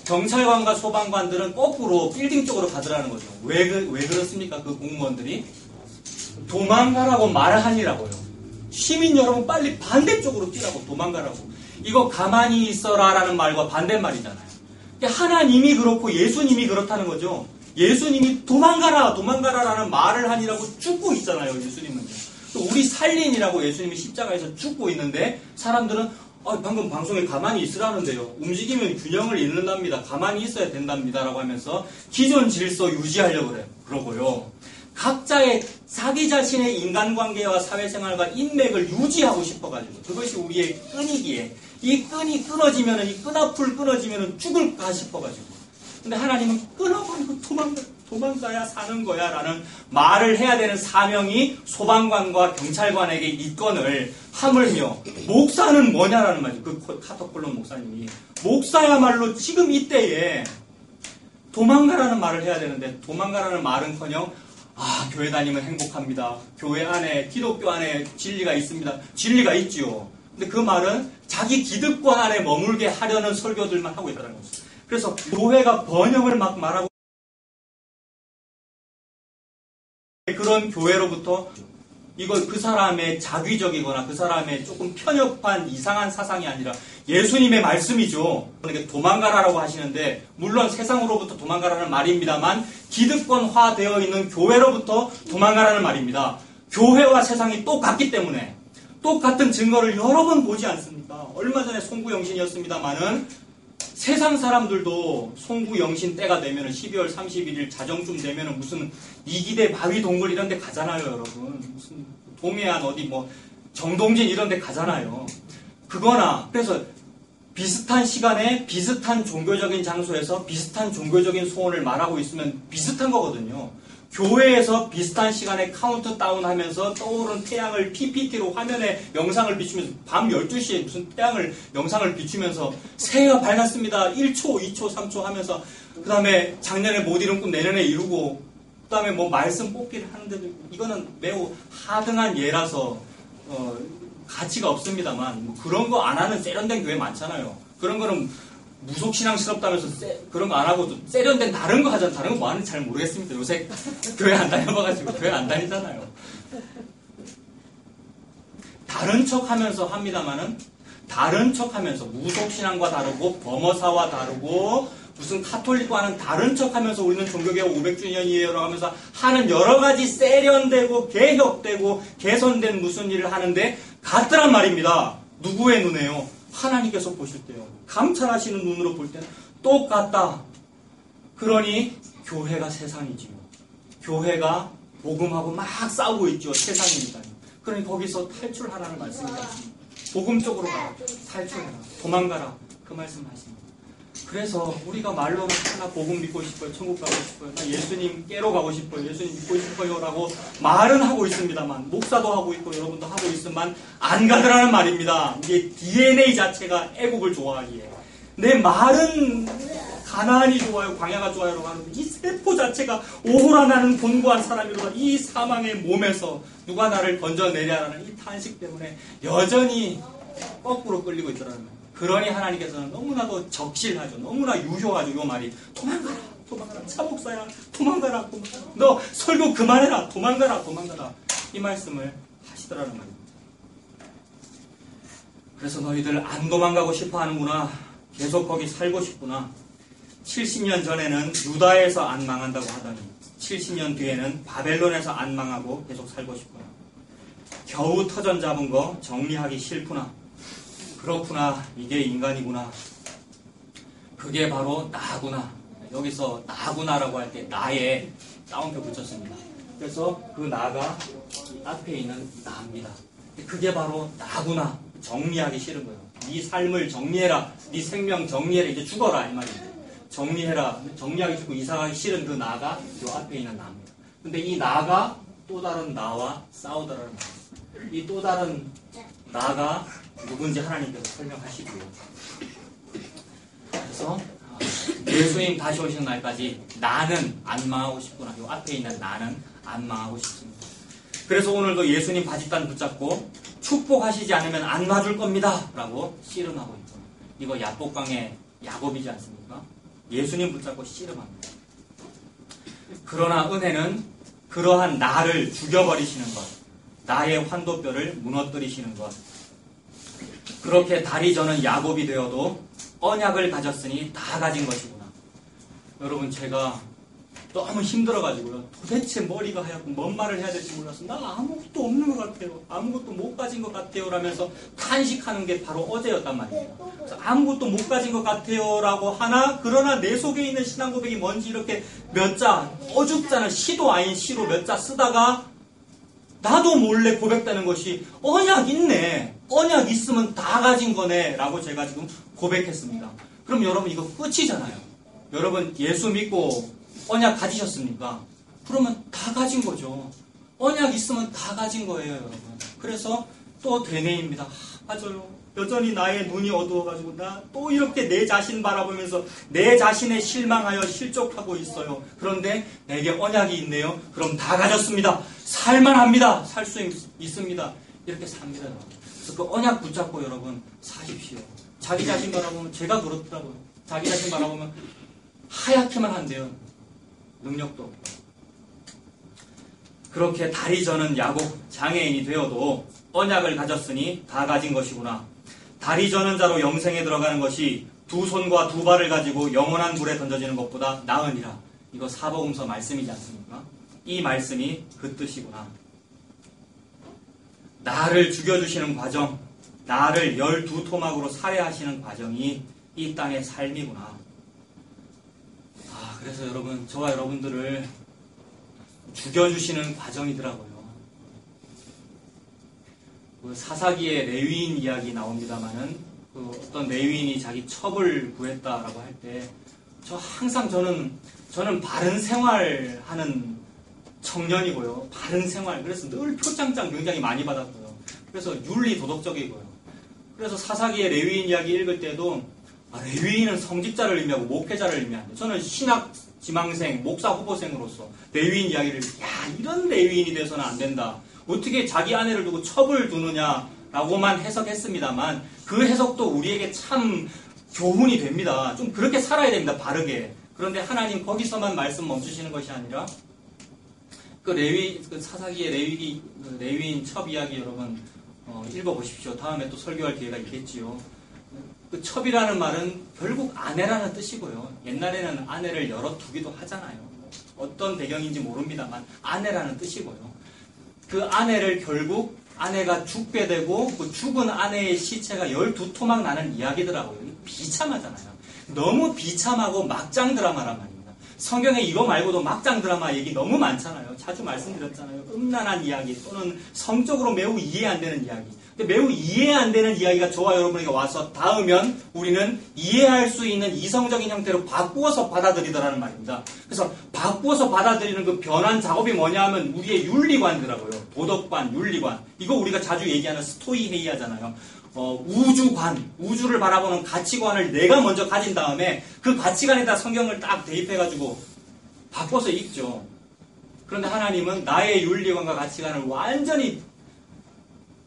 경찰관과 소방관들은 거꾸로 빌딩 쪽으로 가더라는 거죠. 왜 그렇습니까? 그 공무원들이 도망가라고 말하니라고요. 시민 여러분 빨리 반대쪽으로 뛰라고, 도망가라고. 이거 가만히 있어라라는 말과 반대말이잖아요. 하나님이 그렇고 예수님이 그렇다는 거죠. 예수님이 도망가라라는 말을 하니라고 죽고 있잖아요. 예수님은요. 또 우리 살린이라고 예수님이 십자가에서 죽고 있는데 사람들은 방금 방송에 가만히 있으라는데요. 움직이면 균형을 잃는답니다. 가만히 있어야 된답니다라고 하면서 기존 질서 유지하려고 그래요. 그러고요. 각자의 자기 자신의 인간관계와 사회생활과 인맥을 유지하고 싶어가지고 그것이 우리의 끈이기에 이 끈이 끊어지면은 이 끈앞을 끊어지면은 죽을까 싶어가지고 근데 하나님은 끊어버리고 도망가야 사는 거야 라는 말을 해야 되는 사명이 소방관과 경찰관에게 있건을 하물며 목사는 뭐냐라는 말이죠. 그 카터콜론 목사님이 목사야말로 지금 이때에 도망가라는 말을 해야 되는데 도망가라는 말은커녕 교회 다니면 행복합니다. 교회 안에 기독교 안에 진리가 있습니다. 진리가 있지요. 근데 그 말은 자기 기득권 안에 머물게 하려는 설교들만 하고 있다는 거죠. 그래서 교회가 번영을 막 말하고 그런 교회로부터 이거 그 사람의 자기적이거나 그 사람의 조금 편협한 이상한 사상이 아니라 예수님의 말씀이죠. 그러니까 도망가라라고 하시는데 물론 세상으로부터 도망가라는 말입니다만 기득권화 되어 있는 교회로부터 도망가라는 말입니다. 교회와 세상이 똑같기 때문에 똑같은 증거를 여러 번 보지 않습니까? 얼마 전에 송구영신이었습니다마는 세상 사람들도 송구영신 때가 되면 12월 31일 자정쯤 되면 무슨 이기대 바위동굴 이런 데 가잖아요, 여러분. 무슨 동해안 어디 뭐 정동진 이런 데 가잖아요. 그거나 그래서 비슷한 시간에 비슷한 종교적인 장소에서 비슷한 종교적인 소원을 말하고 있으면 비슷한 거거든요. 교회에서 비슷한 시간에 카운트다운 하면서 떠오른 태양을 PPT로 화면에 영상을 비추면서 밤 12시에 무슨 영상을 비추면서 새해가 밝았습니다. 1초, 2초, 3초 하면서 그 다음에 작년에 못 이룬 꿈 내년에 이루고 그 다음에 뭐 말씀 뽑기를 하는데도 이거는 매우 하등한 예라서 가치가 없습니다만 뭐 그런 거 안 하는 세련된 교회 많잖아요. 그런 거는 무속신앙스럽다면서 그런 거 안 하고 세련된 다른 거 하잖아. 다른 거 뭐 하는지 잘 모르겠습니다. 요새 교회 안 다녀봐가지고 교회 안 다니잖아요. 다른 척 하면서 합니다만은 다른 척 하면서 무속신앙과 다르고 범어사와 다르고 무슨 카톨릭과는 다른 척 하면서 우리는 종교개혁 500주년이에요 라고 하면서 하는 여러 가지 세련되고 개혁되고 개선된 무슨 일을 하는데 같더란 말입니다. 누구의 눈에요? 하나님께서 보실 때요. 감찰하시는 눈으로 볼 때는 똑같다. 그러니 교회가 세상이지요. 교회가 복음하고 막 싸우고 있죠. 세상이니까요. 그러니 거기서 탈출하라는 말씀이 있습니다. 복음 쪽으로 가라. 탈출해라. 도망가라. 그 말씀 하십니다. 그래서 우리가 말로는 하나 복음 믿고 싶어요. 천국 가고 싶어요. 나 예수님 깨러 가고 싶어요. 예수님 믿고 싶어요. 라고 말은 하고 있습니다만, 목사도 하고 있고 여러분도 하고 있으면 안 가더라는 말입니다. 이게 DNA 자체가 애국을 좋아하기에. 내 말은 가나안이 좋아요. 광야가 좋아요. 라고 하는데 이 세포 자체가 오호라 나는 곤고한 사람이로다. 이 사망의 몸에서 누가 나를 건져내랴라는 이 탄식 때문에 여전히 거꾸로 끌리고 있더라는 거예요. 그러니 하나님께서는 너무나도 적실하죠. 너무나 유효하죠. 이 말이. 도망가라. 도망가라. 차목사야. 도망가라. 도망가라. 너 설교 그만해라. 도망가라. 도망가라. 이 말씀을 하시더라는 말입니다. 그래서 너희들 안 도망가고 싶어 하는구나. 계속 거기 살고 싶구나. 70년 전에는 유다에서 안 망한다고 하더니 70년 뒤에는 바벨론에서 안 망하고 계속 살고 싶구나. 겨우 터전 잡은 거 정리하기 싫구나. 그렇구나. 이게 인간이구나. 그게 바로 나구나. 여기서 나구나라고 할 때 나에 따옴표 붙였습니다. 그래서 그 나가 앞에 있는 나입니다. 그게 바로 나구나. 정리하기 싫은 거예요. 네 삶을 정리해라. 네 생명 정리해라. 이제 죽어라. 이 말입니다. 정리해라. 정리하기 싫고 이상하기 싫은 그 나가 이 앞에 있는 나입니다. 근데 이 나가 또 다른 나와 싸우더라는 거예요. 이 또 다른 나가 누군지 하나님께서 설명하시고요. 그래서 예수님 다시 오시는 날까지 나는 안 망하고 싶구나. 이 앞에 있는 나는 안 망하고 싶습니다. 그래서 오늘도 예수님 바짓단 붙잡고 축복하시지 않으면 안 놔줄 겁니다. 라고 씨름하고 있죠. 이거 야복강의 야곱이지 않습니까? 예수님 붙잡고 씨름합니다. 그러나 은혜는 그러한 나를 죽여버리시는 것, 나의 환도뼈를 무너뜨리시는 것. 그렇게 다리 저는 야곱이 되어도 언약을 가졌으니 다 가진 것이구나. 여러분, 제가 너무 힘들어가지고요. 도대체 머리가 하얗고 뭔 말을 해야 될지 몰라서 나 아무것도 없는 것 같아요. 아무것도 못 가진 것 같아요. 라면서 탄식하는 게 바로 어제였단 말이에요. 그래서 아무것도 못 가진 것 같아요. 라고 하나, 그러나 내 속에 있는 신앙 고백이 뭔지 이렇게 몇 자, 어줍잖아. 시도 아닌 시로 몇 자 쓰다가 나도 몰래 고백되는 것이 언약 있네. 언약 있으면 다 가진 거네. 라고 제가 지금 고백했습니다. 그럼 여러분 이거 끝이잖아요. 여러분 예수 믿고 언약 가지셨습니까? 그러면 다 가진 거죠. 언약 있으면 다 가진 거예요, 여러분. 그래서 또 되뇌입니다. 맞아요. 여전히 나의 눈이 어두워가지고 나 또 이렇게 내 자신 바라보면서 내 자신에 실망하여 실족하고 있어요. 그런데 내게 언약이 있네요. 그럼 다 가졌습니다. 살만합니다. 살 수 있습니다. 이렇게 삽니다. 그래서 그 언약 붙잡고 여러분 사십시오. 자기 자신 바라보면 제가 그렇더라고요. 자기 자신 바라보면 하얗게만 한대요. 능력도 없고. 그렇게 다리 저는 야곱 장애인이 되어도 언약을 가졌으니 다 가진 것이구나. 다리 저는 자로 영생에 들어가는 것이 두 손과 두 발을 가지고 영원한 불에 던져지는 것보다 나으니라. 이거 사복음서 말씀이지 않습니까? 이 말씀이 그 뜻이구나. 나를 죽여주시는 과정, 나를 12토막으로 살해하시는 과정이 이 땅의 삶이구나. 그래서 여러분, 저와 여러분들을 죽여주시는 과정이더라고요. 그 사사기의 레위인 이야기 나옵니다만은 그 어떤 레위인이 자기 첩을 구했다라고 할 때 저는 바른 생활하는 청년이고요. 바른 생활. 그래서 늘 표창장 굉장히 많이 받았고요. 그래서 윤리 도덕적이고요. 그래서 사사기의 레위인 이야기 읽을 때도 레위인은 성직자를 의미하고 목회자를 의미하는데 저는 신학 지망생, 목사 후보생으로서 레위인 이야기를 이런 레위인이 돼서는 안 된다. 어떻게 자기 아내를 두고 첩을 두느냐라고만 해석했습니다만 그 해석도 우리에게 참 교훈이 됩니다. 좀 그렇게 살아야 됩니다. 바르게. 그런데 하나님 거기서만 말씀 멈추시는 것이 아니라 그 사사기의 레위인 첩 이야기 여러분 읽어보십시오. 다음에 또 설교할 기회가 있겠지요. 그 첩이라는 말은 결국 아내라는 뜻이고요. 옛날에는 아내를 열어두기도 하잖아요. 어떤 배경인지 모릅니다만 아내라는 뜻이고요. 그 아내를 결국 아내가 죽게 되고 그 죽은 아내의 시체가 12토막 나는 이야기더라고요. 비참하잖아요. 너무 비참하고 막장 드라마란 말입니다. 성경에 이거 말고도 막장 드라마 얘기 너무 많잖아요. 자주 말씀드렸잖아요. 음란한 이야기 또는 성적으로 매우 이해 안 되는 이야기. 근데 매우 이해 안 되는 이야기가 저와 여러분에게 와서 닿으면 우리는 이해할 수 있는 이성적인 형태로 바꾸어서 받아들이더라는 말입니다. 그래서 바꾸어서 받아들이는 그 변환 작업이 뭐냐 하면 우리의 윤리관이더라고요. 도덕관, 윤리관. 이거 우리가 자주 얘기하는 스토이 회의하잖아요. 우주관, 우주를 바라보는 가치관을 내가 먼저 가진 다음에 그 가치관에다 성경을 딱 대입해가지고 바꿔서 읽죠. 그런데 하나님은 나의 윤리관과 가치관을 완전히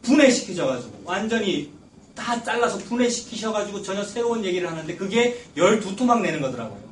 분해시키셔가지고 완전히 다 잘라서 분해시키셔가지고 전혀 새로운 얘기를 하는데 그게 12토막 내는 거더라고요.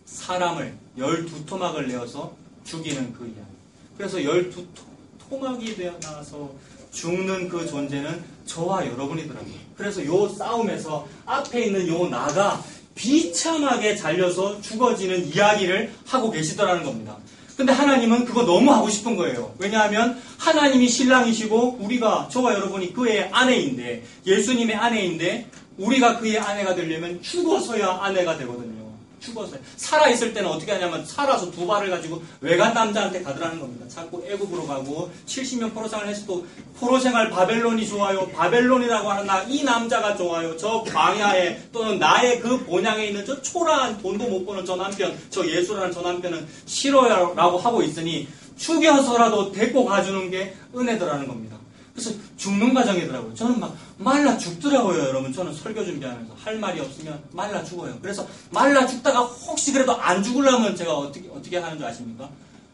사람을 12토막을 내어서 죽이는 그 이야기. 그래서 12토막이 되어 나와서 죽는 그 존재는 저와 여러분이더라고요. 그래서 요 싸움에서 앞에 있는 요 나가 비참하게 잘려서 죽어지는 이야기를 하고 계시더라는 겁니다. 근데 하나님은 그거 너무 하고 싶은 거예요. 왜냐하면 하나님이 신랑이시고 우리가 저와 여러분이 그의 아내인데 예수님의 아내인데 우리가 그의 아내가 되려면 죽어서야 아내가 되거든요. 죽어서야. 살아있을 때는 어떻게 하냐면 살아서 두 발을 가지고 외간 남자한테 가더라는 겁니다. 자꾸 애국으로 가고 70년 포로생활을 해서 또 포로생활 바벨론이 좋아요. 바벨론이라고 하는 이 남자가 좋아요. 저 광야에 또는 나의 그 본향에 있는 저 초라한 돈도 못 버는 저 남편, 저 예수라는 저 남편은 싫어요라고 하고 있으니 죽여서라도 데리고 가주는 게 은혜더라는 겁니다. 그래서 죽는 과정이더라고요. 저는 막 말라 죽더라고요, 여러분. 저는 설교 준비하면서 할 말이 없으면 말라 죽어요. 그래서 말라 죽다가 혹시 그래도 안 죽으려면 제가 어떻게 하는 줄 아십니까?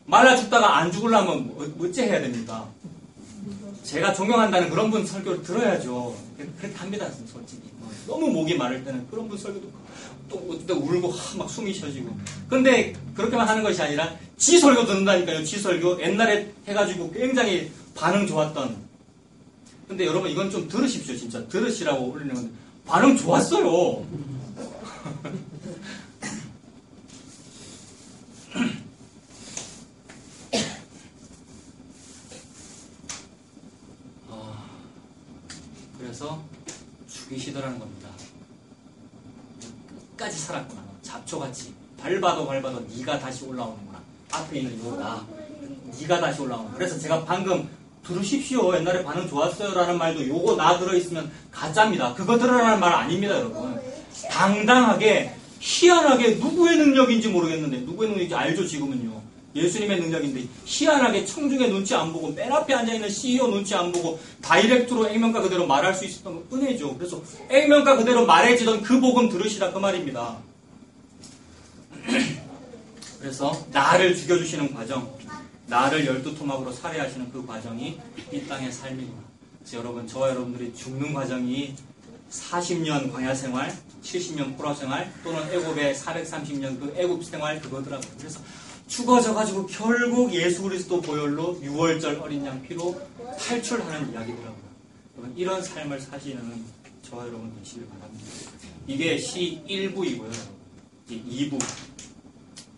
말라 죽다가 안 죽으려면 어째 해야 됩니까? 제가 존경한다는 그런 분 설교를 들어야죠. 그렇게 합니다, 솔직히. 너무 목이 마를 때는 그런 분 설교도 또 어때 울고 막 숨이 쉬어지고. 근데 그렇게만 하는 것이 아니라 지 설교 듣는다니까요. 지 설교 옛날에 해가지고 굉장히 반응 좋았던. 근데 여러분 이건 좀 들으십시오. 진짜 들으시라고 올리는 건데 반응 좋았어요. 그래서 죽이시더라는 겁니다. 끝까지 살았구나. 잡초같이 밟아도 네가 다시 올라오는구나. 앞에 있는 요나 네가 다시 올라오는. 그래서 제가 방금 들으십시오. 옛날에 반응 좋았어요. 라는 말도 요거 나 들어있으면 가짜입니다. 그거 들으라는 말 아닙니다, 여러분. 당당하게, 희한하게 누구의 능력인지 모르겠는데, 누구의 능력인지 알죠, 지금은요. 예수님의 능력인데, 희한하게 청중의 눈치 안 보고, 맨 앞에 앉아있는 CEO 눈치 안 보고, 다이렉트로 액면가 그대로 말할 수 있었던 건 은혜죠. 그래서 액면가 그대로 말해지던 그 복음 들으시라 그 말입니다. 그래서 나를 죽여주시는 과정, 나를 12토막으로 살해하시는 그 과정이 이 땅의 삶이구나. 그래서 여러분, 저와 여러분들이 죽는 과정이 40년 광야 생활, 70년 포로 생활, 또는 애굽의 430년 그 애굽 생활 그거더라고요. 그래서 죽어져가지고 결국 예수 그리스도 보혈로 6월절 어린 양 피로 탈출하는 이야기더라고요. 여러분, 이런 삶을 사시는 저와 여러분 되시길 바랍니다. 이게 시 1부이고요. 이제 2부,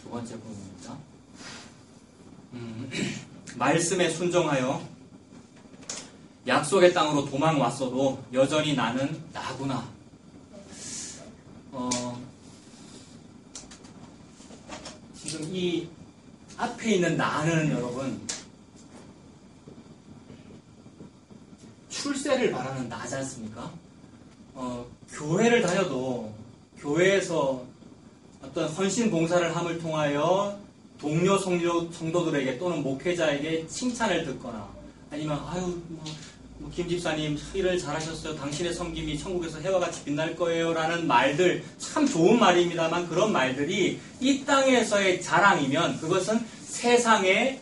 두 번째 부분입니다. 말씀에 순종하여 약속의 땅으로 도망왔어도 여전히 나는 나구나. 지금 이 앞에 있는 나는 여러분 출세를 바라는 나지 않습니까? 교회를 다녀도 교회에서 어떤 헌신 봉사를 함을 통하여 동료 성도들에게 또는 목회자에게 칭찬을 듣거나 아니면 아유 김 집사님 일을 잘하셨어요. 당신의 섬김이 천국에서 해와 같이 빛날 거예요. 라는 말들 참 좋은 말입니다만 그런 말들이 이 땅에서의 자랑이면 그것은 세상에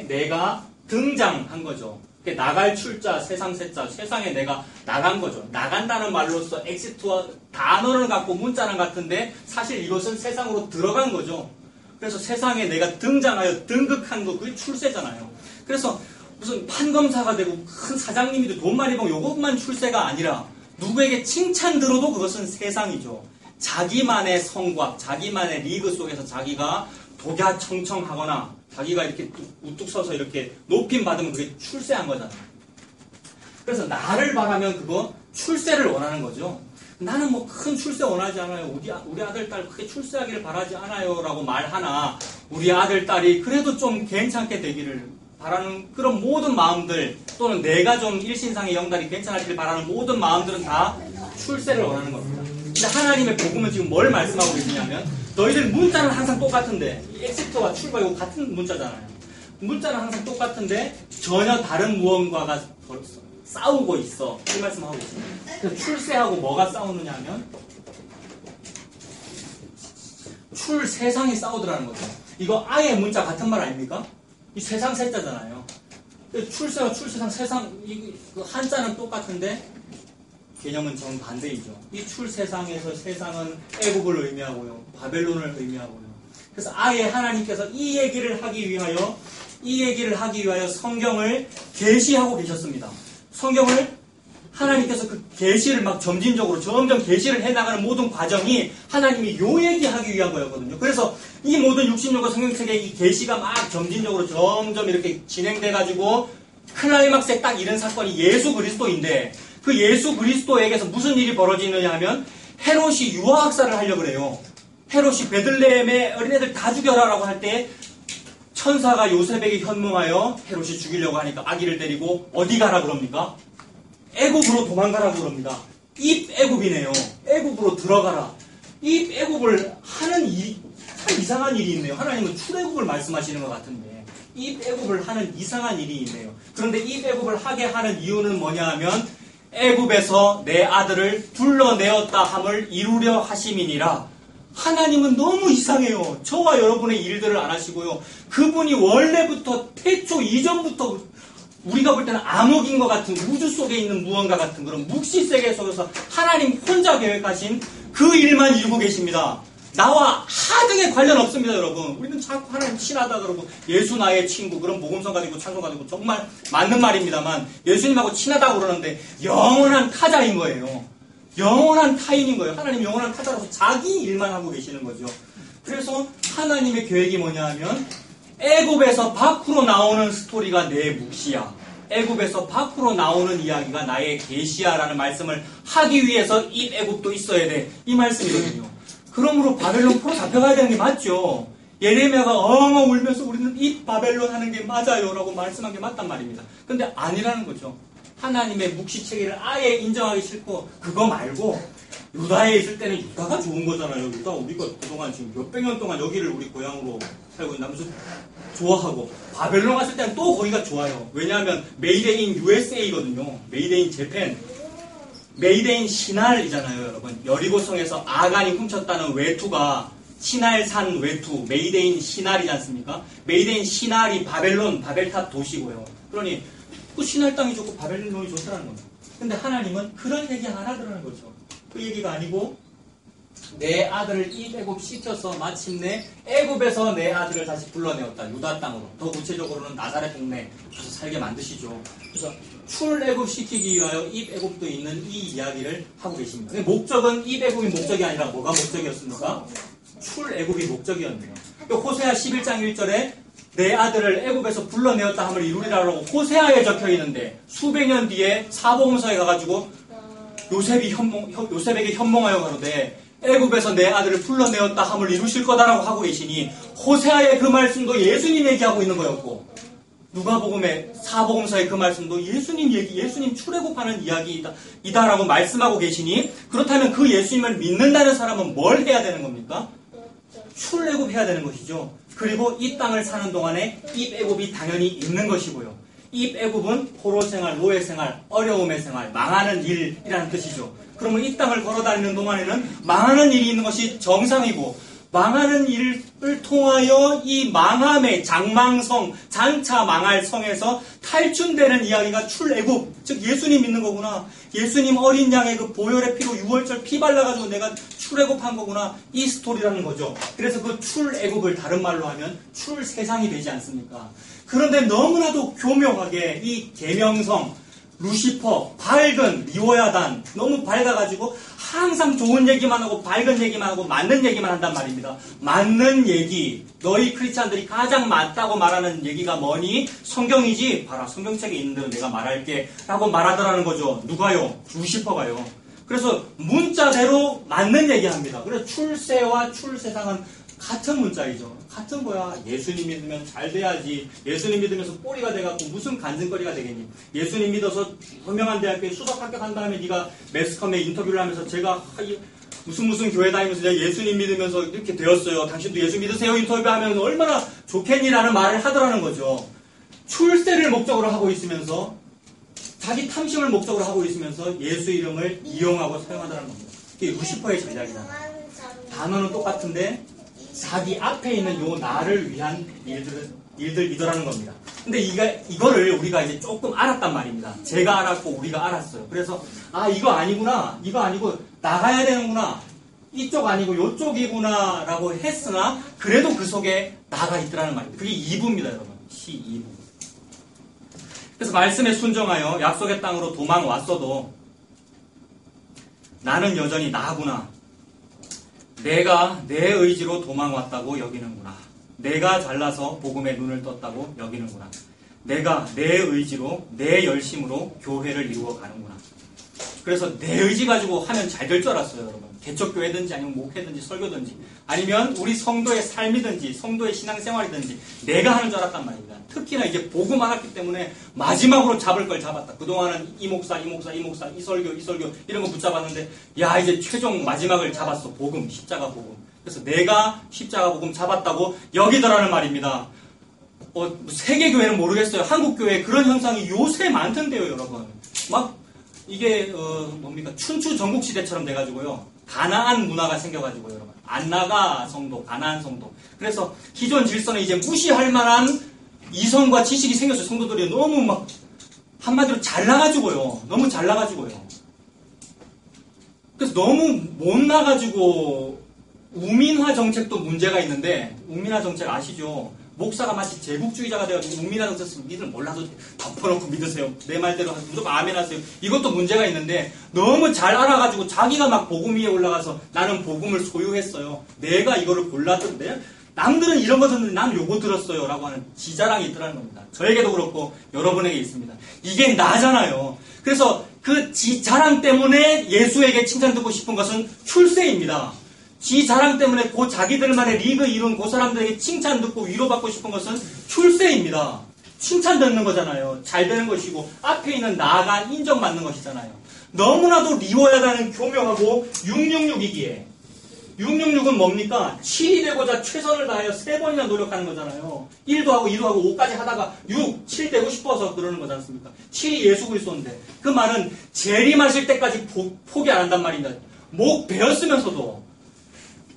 내가 등장한 거죠. 나갈 출자, 세상 세자, 세상에 내가 나간 거죠. 나간다는 말로서 엑시트와 단어를 갖고 문자는 같은데 사실 이것은 세상으로 들어간 거죠. 그래서 세상에 내가 등장하여 등극한 거 그게 출세잖아요. 그래서 무슨 판검사가 되고 큰 사장님이 되고 돈 많이 벌고 이것만 출세가 아니라 누구에게 칭찬 들어도 그것은 세상이죠. 자기만의 성곽, 자기만의 리그 속에서 자기가 독야청청하거나 자기가 이렇게 우뚝 서서 이렇게 높임 받으면 그게 출세한 거잖아요. 그래서 나를 바라면 그거 출세를 원하는 거죠. 나는 뭐 큰 출세 원하지 않아요. 우리 아들, 딸 크게 출세하기를 바라지 않아요. 라고 말하나, 우리 아들, 딸이 그래도 좀 괜찮게 되기를 바라는 그런 모든 마음들, 또는 내가 좀 일신상의 영달이 괜찮아지길 바라는 모든 마음들은 다 출세를 원하는 겁니다. 근데 하나님의 복음은 지금 뭘 말씀하고 계시냐면, 너희들 문자는 항상 똑같은데, 이 엑시트와 출과 이거 같은 문자잖아요. 문자는 항상 똑같은데 전혀 다른 무언가가 싸우고 있어. 이 말씀하고 있습니다. 그래서 출세하고 뭐가 싸우느냐 하면 출세상이 싸우더라는 거죠. 이거 아예 문자 같은 말 아닙니까? 이 세상 세자잖아요. 출세와 출세상, 세상, 그 한자는 똑같은데 개념은 정반대이죠. 이 출세상에서 세상은 애국을 의미하고요. 바벨론을 의미하고요. 그래서 아예 하나님께서 이 얘기를 하기 위하여 성경을 계시하고 계셨습니다. 성경을 하나님께서 그 계시를 막 점진적으로 점점 계시를 해나가는 모든 과정이 하나님이 요 얘기하기 위한 거였거든요. 그래서 이 모든 66권 성경책의 이 계시가 막 점진적으로 점점 이렇게 진행돼가지고 클라이막스에 딱 이른 사건이 예수 그리스도인데, 그 예수 그리스도에게서 무슨 일이 벌어지느냐 하면 헤롯이 유아학살을 하려고 그래요. 헤롯이 베들레헴의 어린애들 다 죽여라라고 할 때 천사가 요셉에게 현몽하여 헤롯이 죽이려고 하니까 아기를 데리고 어디 가라 그럽니까? 애굽으로 도망가라고 그럽니다. 입애굽이네요. 애굽으로 들어가라. 입애굽을 하는 참 이상한 일이 있네요. 하나님은 출애굽을 말씀하시는 것 같은데 입애굽을 하는 이상한 일이 있네요. 그런데 입애굽을 하게 하는 이유는 뭐냐 하면 애굽에서 내 아들을 불러내었다 함을 이루려 하심이니라. 하나님은 너무 이상해요. 저와 여러분의 일들을 안 하시고요. 그분이 원래부터 태초 이전부터 우리가 볼 때는 암흑인 것 같은 우주 속에 있는 무언가 같은 그런 묵시세계 속에서 하나님 혼자 계획하신 그 일만 이루고 계십니다. 나와 하등에 관련 없습니다, 여러분. 우리는 자꾸 하나님 친하다 그러고 예수 나의 친구 그런 복음성 가지고 찬송 가지고 정말 맞는 말입니다만 예수님하고 친하다고 그러는데 영원한 타자인 거예요. 영원한 타인인 거예요. 하나님 영원한 타자로서 자기 일만 하고 계시는 거죠. 그래서 하나님의 계획이 뭐냐 하면 애굽에서 밖으로 나오는 스토리가 내 묵시야. 애굽에서 밖으로 나오는 이야기가 나의 계시야라는 말씀을 하기 위해서 이 애굽도 있어야 돼. 이 말씀이거든요. 그러므로 바벨론 포로 잡혀가야 되는 게 맞죠. 예레미야가 엉엉 울면서 우리는 이 바벨론 하는 게 맞아요 라고 말씀한 게 맞단 말입니다. 근데 아니라는 거죠. 하나님의 묵시체계를 아예 인정하기 싫고 그거 말고 유다에 있을 때는 유다가 좋은 거잖아요. 유다 우리가 그동안 지금 몇백 년 동안 여기를 우리 고향으로 살고 있다면서 좋아하고 바벨론 갔을 때는 또 거기가 좋아요. 왜냐하면 메이데인 USA거든요. 메이데인 재팬, 메이데인 신할이잖아요, 여러분. 여리고성에서 아간이 훔쳤다는 외투가 신할산 외투, 메이데인 신할이지 않습니까? 메이데인 신할이 바벨론, 바벨탑 도시고요. 그러니 그 신할 땅이 좋고 바벨론이 좋다는 거죠. 근데 하나님은 그런 얘기 안 하더라는 거죠. 그 얘기가 아니고 내 아들을 이 애굽 시켜서 마침내 애굽에서 내 아들을 다시 불러내었다. 유다 땅으로. 더 구체적으로는 나사렛 동네 가서 살게 만드시죠. 그래서 출애굽 시키기 위하여 입애굽도 있는 이 이야기를 하고 계십니다. 근데 목적은 입애굽이 목적이 아니라 뭐가 목적이었습니까? 출애굽이 목적이었네요. 호세아 11장 1절에 내 아들을 애굽에서 불러내었다 함을 이루리라고 호세아에 적혀 있는데 수백 년 뒤에 사복음서에 가가지고 요셉에게 현몽하여 가로되 애굽에서 내 아들을 불러내었다 함을 이루실 거다라고 하고 계시니 호세아의 그 말씀도 예수님 얘기하고 있는 거였고 누가복음의 사복음서의 그 말씀도 예수님 출애굽하는 이야기이다라고 말씀하고 계시니 그렇다면 그 예수님을 믿는다는 사람은 뭘 해야 되는 겁니까? 출애굽해야 되는 것이죠. 그리고 이 땅을 사는 동안에 입애굽이 당연히 있는 것이고요. 입애굽은 포로 생활, 노예 생활, 어려움의 생활, 망하는 일이라는 뜻이죠. 그러면 이 땅을 걸어다니는 동안에는 망하는 일이 있는 것이 정상이고 망하는 일을 통하여 이 망함의 장망성, 장차 망할 성에서 탈춘되는 이야기가 출애굽, 즉 예수님 믿는 거구나. 예수님 어린 양의 그 보혈의 피로 6월절 피 발라가지고 내가 출애굽한 거구나. 이 스토리라는 거죠. 그래서 그 출애굽을 다른 말로 하면 출세상이 되지 않습니까? 그런데 너무나도 교묘하게 이 계명성, 루시퍼, 밝은 리워야단 너무 밝아가지고 항상 좋은 얘기만 하고 밝은 얘기만 하고 맞는 얘기만 한단 말입니다. 맞는 얘기, 너희 크리스찬들이 가장 맞다고 말하는 얘기가 뭐니? 성경이지? 봐라, 성경책에 있는 대로 내가 말할게 라고 말하더라는 거죠. 누가요? 루시퍼가요. 그래서 문자대로 맞는 얘기합니다. 그래서 출세와 출세상은 같은 문자이죠. 같은 거야. 예수님 믿으면 잘 돼야지. 예수님 믿으면서 꼬리가 돼갖고 무슨 간증거리가 되겠니? 예수님 믿어서 유명한 대학교에 수석 합격한 다음에 네가 매스컴에 인터뷰를 하면서 제가 무슨 교회 다니면서 내가 예수님 믿으면서 이렇게 되었어요. 당신도 예수 믿으세요? 인터뷰하면 얼마나 좋겠니라는 말을 하더라는 거죠. 출세를 목적으로 하고 있으면서 자기 탐심을 목적으로 하고 있으면서 예수 이름을 이용하고 사용하더라는 겁니다. 이게 루시퍼의 전략이다. 단어는 똑같은데 자기 앞에 있는 요 나를 위한 일들이더라는 겁니다. 근데 이거를 우리가 이제 조금 알았단 말입니다. 제가 알았고 우리가 알았어요. 그래서 이거 아니구나. 이거 아니고 나가야 되는구나. 이쪽 아니고 요쪽이구나 라고 했으나 그래도 그 속에 나가 있더라는 말입니다. 그게 2부입니다, 여러분. 시 2부. 그래서 말씀에 순종하여 약속의 땅으로 도망왔어도 나는 여전히 나구나. 내가 내 의지로 도망왔다고 여기는구나. 내가 잘나서 복음에 눈을 떴다고 여기는구나. 내가 내 의지로 내 열심으로 교회를 이루어 가는구나. 그래서 내 의지 가지고 하면 잘 될 줄 알았어요, 여러분. 개척교회든지 아니면 목회든지 설교든지 아니면 우리 성도의 삶이든지 성도의 신앙생활이든지 내가 하는 줄 알았단 말입니다. 특히나 이제 복음 알았기 때문에 마지막으로 잡을 걸 잡았다. 그동안은 이 목사, 이 설교 이런 거 붙잡았는데 야 이제 최종 마지막을 잡았어. 복음, 십자가 복음. 그래서 내가 십자가 복음 잡았다고 여기더라는 말입니다. 세계교회는 모르겠어요. 한국교회 그런 현상이 요새 많던데요, 여러분. 막 이게 춘추 전국시대처럼 돼가지고요. 가나안 문화가 생겨가지고요, 여러분. 안 나가 성도, 가나안 성도. 그래서 기존 질서는 이제 무시할 만한 이성과 지식이 생겼어요. 성도들이 너무 막 한마디로 잘나가지고요. 너무 잘나가지고요. 그래서 너무 못나가지고 우민화 정책도 문제가 있는데 우민화 정책 아시죠? 목사가 마치 제국주의자가 되어가지고 우민화 정책 믿을 몰라도 덮어놓고 믿으세요. 내 말대로 무조건 아멘 하세요. 이것도 문제가 있는데 너무 잘 알아가지고 자기가 막 복음 위에 올라가서 나는 복음을 소유했어요. 내가 이거를 골랐던데 남들은 이런 거 듣는데 나는 요거 들었어요 라고 하는 지자랑이 있더라는 겁니다. 저에게도 그렇고 여러분에게 있습니다. 이게 나잖아요. 그래서 그 지자랑 때문에 예수에게 칭찬 듣고 싶은 것은 출세입니다. 지 자랑 때문에 그 자기들만의 리그 이룬 그 사람들에게 칭찬 듣고 위로받고 싶은 것은 출세입니다. 칭찬 듣는 거잖아요. 잘 되는 것이고 앞에 있는 나가 인정받는 것이잖아요. 너무나도 리워야다는 교명하고 666이기에 666은 뭡니까? 7이 되고자 최선을 다하여 3번이나 노력하는 거잖아요. 1도 하고 2도 하고 5까지 하다가 6, 7 되고 싶어서 그러는 거지 않습니까? 7이 예수 그리스도인데 그 말은 재림하실 때까지 포기 안 한단 말입니다. 목 베었으면서도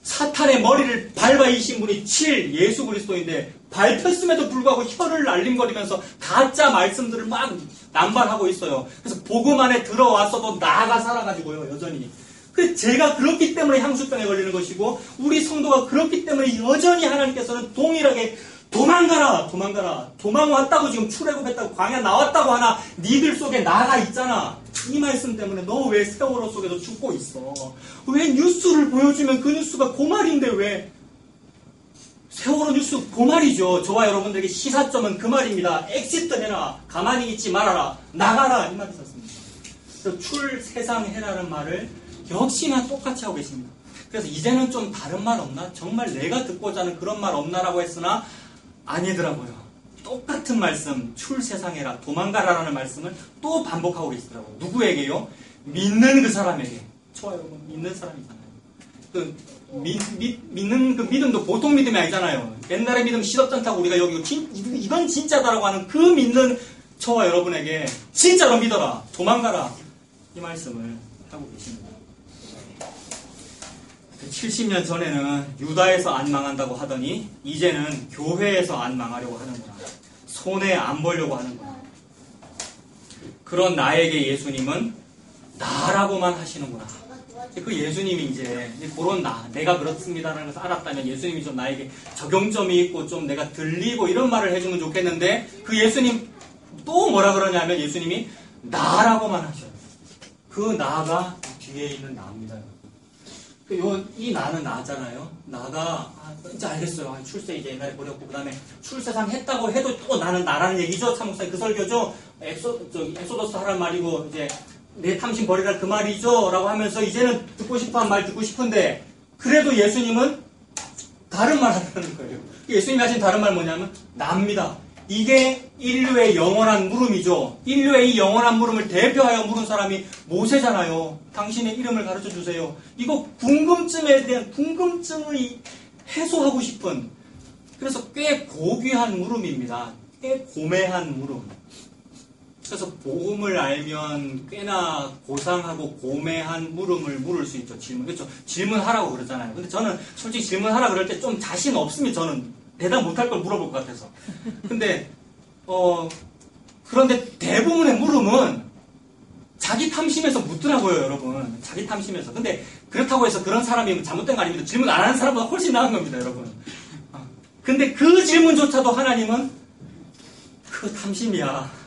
사탄의 머리를 밟아 이신 분이 7 예수 그리스도인데 밟혔음에도 불구하고 혀를 날림거리면서 가짜 말씀들을 막 남발하고 있어요. 그래서 복음 안에 들어왔어도 나가 살아가지고요, 여전히. 그래서 제가 그렇기 때문에 향수병에 걸리는 것이고 우리 성도가 그렇기 때문에 여전히 하나님께서는 동일하게 도망가라. 도망왔다고 지금 출애굽했다고 광야 나왔다고 하나 니들 속에 나가 있잖아. 이 말씀 때문에 너 왜 세월호 속에서 죽고 있어? 왜 뉴스를 보여주면 그 뉴스가 고말인데 왜? 세월호 뉴스 고말이죠. 저와 여러분들에게 시사점은 그 말입니다. 엑시트 해라. 가만히 있지 말아라. 나가라. 이 말이 있었습니다. 그래서 출세상해라는 말을 역시나 똑같이 하고 계십니다. 그래서 이제는 좀 다른 말 없나? 정말 내가 듣고자 하는 그런 말 없나라고 했으나 아니더라고요. 똑같은 말씀, 출세상해라, 도망가라라는 말씀을 또 반복하고 계시더라고요. 누구에게요? 믿는 그 사람에게. 저와 여러분, 믿는 사람이잖아요. 믿는 그 믿음도 보통 믿음이 아니잖아요. 옛날의 믿음 시덥잖다고 우리가 여기 이건 진짜다라고 하는 그 믿는 저와 여러분에게 진짜로 믿어라, 도망가라. 이 말씀을 하고 계십니다. 70년 전에는 유다에서 안 망한다고 하더니 이제는 교회에서 안 망하려고 하는구나. 손해 안 보려고 하는구나. 그런 나에게 예수님은 나라고만 하시는구나. 그 예수님이 이제 그런 내가 그렇습니다라는 것을 알았다면 예수님이 좀 나에게 적용점이 있고 좀 내가 들리고 이런 말을 해주면 좋겠는데 그 예수님 또 뭐라 그러냐면 예수님이 나라고만 하셔요. 그 나가 뒤에 있는 나입니다. 이 나는 나잖아요. 나가 이제 알겠어요. 출세 이제 옛날에 버렸고 그 다음에 출세상 했다고 해도 또 나는 나라는 얘기죠. 참목사님 그 설교죠. 엑소더스 하란 말이고 이제 내 탐심 버리라 그 말이죠 라고 하면서 이제는 듣고 싶어한 말 듣고 싶은데 그래도 예수님은 다른 말 하는 거예요. 예수님이 하신 다른 말 뭐냐면 나입니다. 이게 인류의 영원한 물음이죠. 인류의 이 영원한 물음을 대표하여 물은 사람이 모세잖아요. 당신의 이름을 가르쳐 주세요. 이거 궁금증에 대한 궁금증을 해소하고 싶은, 그래서 꽤 고귀한 물음입니다. 꽤 고매한 물음. 그래서 복음을 알면 꽤나 고상하고 고매한 물음을 물을 수 있죠. 질문. 그렇죠. 질문하라고 그러잖아요. 근데 저는 솔직히 질문하라 그럴 때 좀 자신 없으면 저는 대답 못할 걸 물어볼 것 같아서. 근데 그런데 대부분의 물음은 자기 탐심에서 묻더라고요, 여러분. 자기 탐심에서. 근데 그렇다고 해서 그런 사람이 잘못된 거 아닙니다. 질문 안 하는 사람보다 훨씬 나은 겁니다, 여러분. 근데 그 질문조차도 하나님은 그 탐심이야.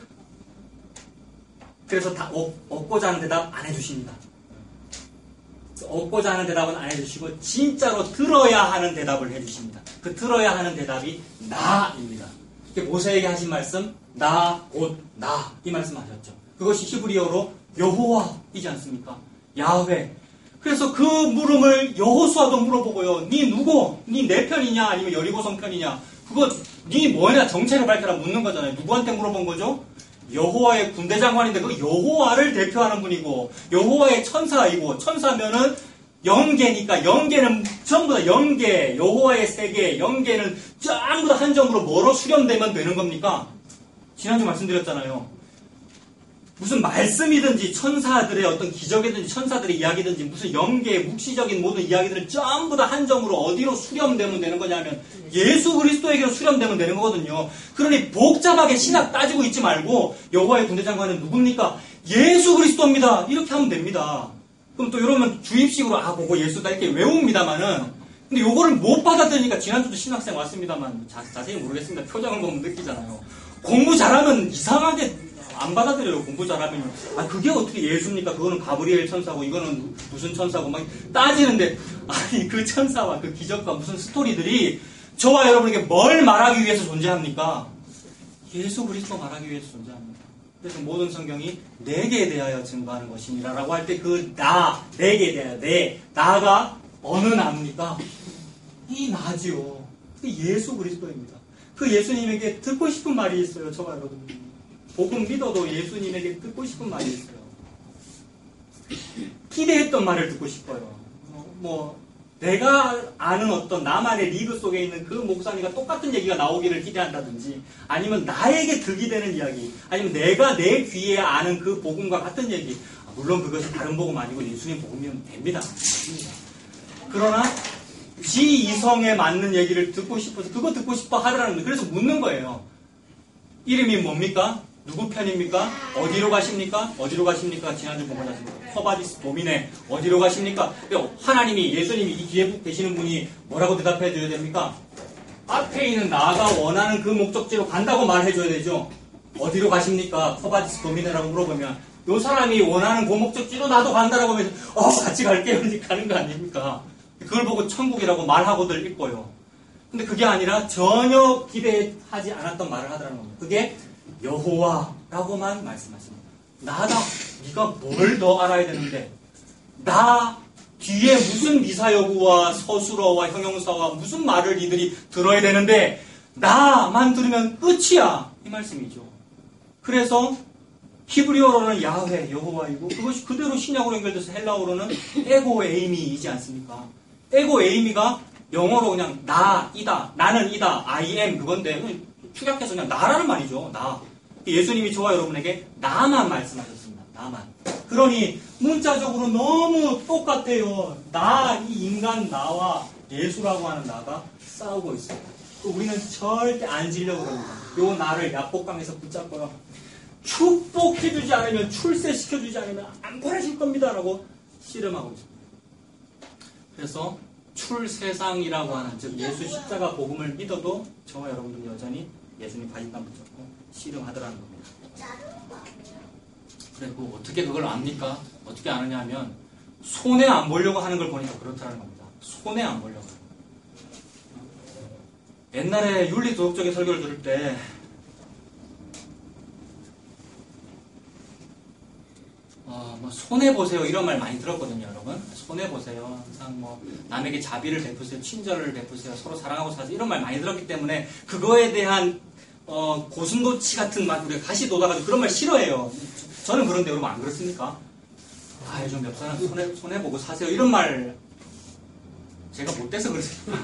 그래서 다 얻고자 하는 대답 안 해주십니다. 얻고자 하는 대답은 안 해주시고 진짜로 들어야 하는 대답을 해주십니다. 그 들어야 하는 대답이 나입니다. 이게 모세에게 하신 말씀, 나, 곧 나, 이 말씀 하셨죠. 그것이 히브리어로 여호와이지 않습니까? 야훼. 그래서 그 물음을 여호수아도 물어보고요. 니 누구? 니 내 편이냐? 아니면 여리고성 편이냐? 그거 니 뭐냐? 정체를 밝혀라 묻는 거잖아요. 누구한테 물어본 거죠? 여호와의 군대 장관인데 그 여호와를 대표하는 분이고 여호와의 천사이고 천사면은 영계니까 영계는 전부 다 영계, 여호와의 세계, 영계는 전부 다 한 점으로 뭐로 수렴되면 되는 겁니까? 지난주 말씀드렸잖아요. 무슨 말씀이든지 천사들의 어떤 기적이든지 천사들의 이야기든지 무슨 영계의 묵시적인 모든 이야기들은 전부 다 한 점으로 어디로 수렴되면 되는 거냐면 예수 그리스도에게로 수렴되면 되는 거거든요. 그러니 복잡하게 신학 따지고 있지 말고 여호와의 군대 장관은 누굽니까? 예수 그리스도입니다. 이렇게 하면 됩니다. 그럼 또 이러면 주입식으로 그거 예수다 이렇게 외웁니다만은 근데 요거를 못 받아들이니까 지난주도 신학생 왔습니다만 자세히 모르겠습니다. 표정을 보면 느끼잖아요. 공부 잘하면 이상하게 안 받아들여요. 공부 잘하면. 그게 어떻게 예수입니까? 그거는 가브리엘 천사고 이거는 무슨 천사고 막 따지는데 아니 그 천사와 그 기적과 무슨 스토리들이 저와 여러분에게 뭘 말하기 위해서 존재합니까? 예수 그리스도 말하기 위해서 존재합니다. 그래서 모든 성경이 내게 대하여 증거하는 것이니라 라고 할 때 그 나, 내게 대하여 나가 어느 나입니까? 이 나지요. 그 예수 그리스도입니다. 그 예수님에게 듣고 싶은 말이 있어요. 저와 여러분이. 복음 믿어도 예수님에게 듣고 싶은 말이 있어요. 기대했던 말을 듣고 싶어요. 내가 아는 어떤 나만의 리그 속에 있는 그 목사님과 똑같은 얘기가 나오기를 기대한다든지 아니면 나에게 득이 되는 이야기 아니면 내가 내 귀에 아는 그 복음과 같은 얘기 물론 그것이 다른 복음 아니고 예수님 복음이면 됩니다. 그러나 지 이성에 맞는 얘기를 듣고 싶어서 그거 듣고 싶어 하더라는 거예요. 그래서 묻는 거예요. 이름이 뭡니까? 누구 편입니까? 어디로 가십니까? 어디로 가십니까? 지난주 본 거잖아요. 커바디스 도미네 어디로 가십니까? 하나님이 예수님이 이 뒤에 계시는 분이 뭐라고 대답해 줘야 됩니까? 앞에 있는 나가 원하는 그 목적지로 간다고 말해 줘야 되죠. 어디로 가십니까? 커바디스 도미네라고 물어보면 요 사람이 원하는 그 목적지로 나도 간다라고 하면 같이 갈게요. 이렇게 가는 거 아닙니까? 그걸 보고 천국이라고 말하고들 있고요. 근데 그게 아니라 전혀 기대하지 않았던 말을 하더라는 겁니다. 그게 여호와라고만 말씀하십니다. 나다. 네가 뭘 더 알아야 되는데 나 뒤에 무슨 미사여구와 서술어와 형용사와 무슨 말을 이들이 들어야 되는데 나만 들으면 끝이야. 이 말씀이죠. 그래서 히브리어로는 야훼, 여호와이고 그것이 그대로 신약으로 연결돼서 헬라어로는 에고 에이미이지 않습니까? 에고 에이미가 영어로 그냥 나이다, 나는 이다, I am 그건데 축약해서 그냥 나라는 말이죠. 나. 예수님이 저와 여러분에게 나만 말씀하셨습니다. 나만. 그러니 문자적으로 너무 똑같아요. 이 인간 나와 예수라고 하는 나가 싸우고 있어요. 우리는 절대 안 지려고 합니다. 요 나를 약복강에서 붙잡고요. 축복해주지 않으면 출세시켜주지 않으면 안 보내실 겁니다. 라고 씨름하고 있습니다. 그래서 출세상이라고 하는 즉 예수 십자가 복음을 믿어도 저와 여러분들은 여전히 예수님 바짓감 붙잡고 씨름하더라는 겁니다. 그리고 어떻게 그걸 압니까? 어떻게 아느냐 하면 손해 안 보려고 하는 걸 보니까 그렇다는 겁니다. 손해 안 보려고. 옛날에 윤리도덕적인 설교를 들을 때 뭐 손해보세요 이런 말 많이 들었거든요, 여러분. 손해보세요. 항상 뭐 남에게 자비를 베푸세요, 친절을 베푸세요, 서로 사랑하고 사세요 이런 말 많이 들었기 때문에 그거에 대한 고슴도치 같은 말, 우리가 가시 돋아가지고 그런 말 싫어해요. 저는 그런데 여러분 안 그렇습니까? 좀 옆 사람 손해보고 사세요 이런 말 제가 못돼서 그렇습니다.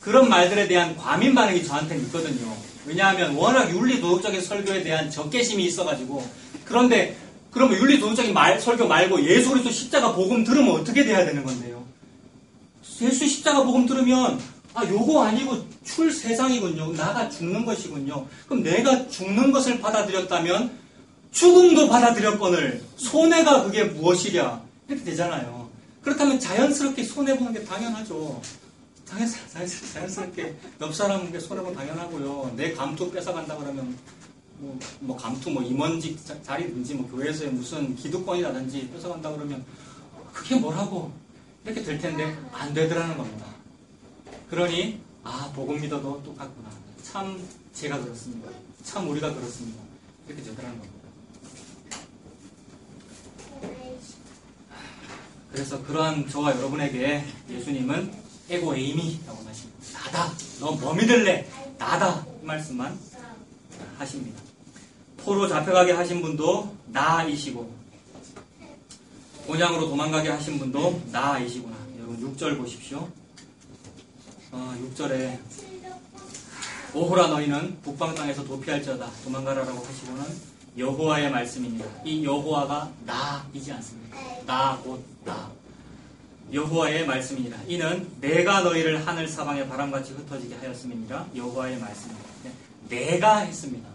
그런 말들에 대한 과민 반응이 저한테는 있거든요. 왜냐하면 워낙 윤리도덕적인 설교에 대한 적개심이 있어가지고. 그런데 그러면 윤리도덕적인 설교 말고 예수 그리스도 십자가 복음 들으면 어떻게 돼야 되는 건데요? 예수 십자가 복음 들으면 요거 아니고 출세상이군요. 나가 죽는 것이군요. 그럼 내가 죽는 것을 받아들였다면 죽음도 받아들였거늘 손해가 그게 무엇이랴 이렇게 되잖아요. 그렇다면 자연스럽게 손해보는 게 당연하죠. 자연스럽게 옆 사람에게 손해보면 당연하고요. 내 감투 뺏어간다 그러면 뭐 감투 임원직 자리든지 교회에서의 무슨 기득권이라든지 뺏어간다 그러면 그게 뭐라고 이렇게 될 텐데 안 되더라는 겁니다. 그러니 복음 믿어도 똑같구나. 참 제가 그렇습니다. 참 우리가 그렇습니다. 이렇게 되더라는 겁니다. 그래서 그러한 저와 여러분에게 예수님은 에고 에이미라고 하십니다. 나다. 너 뭐 믿을래? 나다. 이 말씀만 하십니다. 포로 잡혀가게 하신 분도 나이시고 곤양으로 도망가게 하신 분도 나이시구나. 여러분 6절 보십시오. 6절에 오호라 너희는 북방 땅에서 도피할지어다 도망가라라고 하시고는 여호와의 말씀입니다. 이 여호와가 나이지 않습니까? 나 곧 나. 여호와의 말씀이니라. 이는 내가 너희를 하늘 사방에 바람같이 흩어지게 하였음이니라. 여호와의 말씀입니다. 내가 했습니다.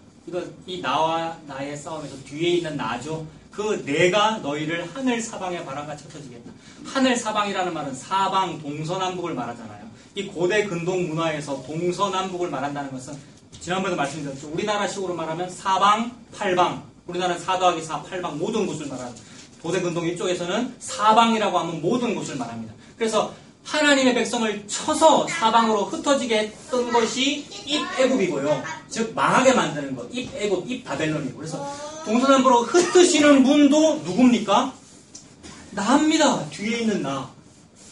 이 나와 나의 싸움에서 뒤에 있는 나죠. 그 내가 너희를 하늘 사방에 바람같이 흩어지게 했다. 하늘 사방이라는 말은 사방, 동서남북을 말하잖아요. 이 고대 근동 문화에서 동서남북을 말한다는 것은 지난번에도 말씀드렸죠. 우리나라식으로 말하면 사방, 팔방. 우리나라는 4 더하기 4, 팔방 모든 곳을 말합니다. 고대 근동 이쪽에서는 사방이라고 하면 모든 곳을 말합니다. 그래서 하나님의 백성을 쳐서 사방으로 흩어지게 했던 것이 입애굽이고요. 즉 망하게 만드는 것. 입애굽, 입바벨론이고. 그래서 동서남북으로 흩으시는 분도 누굽니까? 나입니다. 뒤에 있는 나.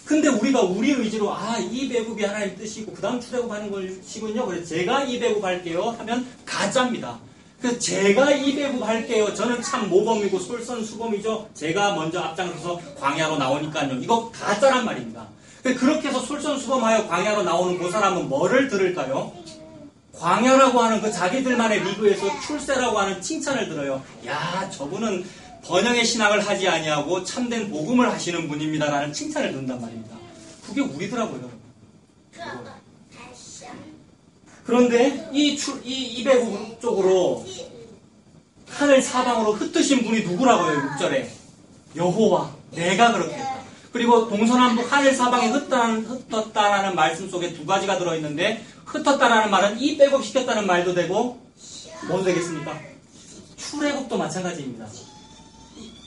근데 우리가 우리 의지로 입애굽이 하나님 뜻이고 그 다음 출애굽하는 것이군요. 그래서 제가 입애굽할게요 하면 가짜입니다. 그래서 제가 입애굽할게요. 저는 참 모범이고 솔선수범이죠. 제가 먼저 앞장서서 광야로 나오니까요. 이거 가짜란 말입니다. 그렇게 해서 솔선수범하여 광야로 나오는 그 사람은 뭐를 들을까요? 광야라고 하는 그 자기들만의 리그에서 출세라고 하는 칭찬을 들어요. 야, 저분은 번영의 신앙을 하지 아니하고 참된 복음을 하시는 분입니다라는 칭찬을 듣는단 말입니다. 그게 우리더라고요. 그런데 이 입애굽 쪽으로 하늘 사방으로 흩으신 분이 누구라고요? 6절에 여호와, 내가 그렇게 했다. 그리고 동서남북 하늘 사방에 흩었다라는 말씀 속에 두 가지가 들어있는데 흩었다라는 말은 입애굽시켰다는 말도 되고 뭐도 되겠습니까? 출애굽도 마찬가지입니다.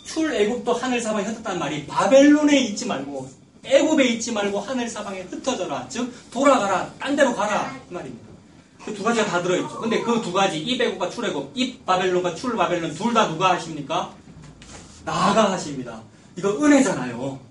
출애굽도 하늘 사방에 흩었다는 말이 바벨론에 있지 말고 애굽에 있지 말고 하늘 사방에 흩어져라. 즉 돌아가라. 딴 데로 가라. 그 말입니다. 그 두 가지가 다 들어있죠. 근데 그 두 가지 입애굽과 출애굽, 입바벨론과 출바벨론 둘 다 누가 하십니까? 나가 하십니다. 이거 은혜잖아요.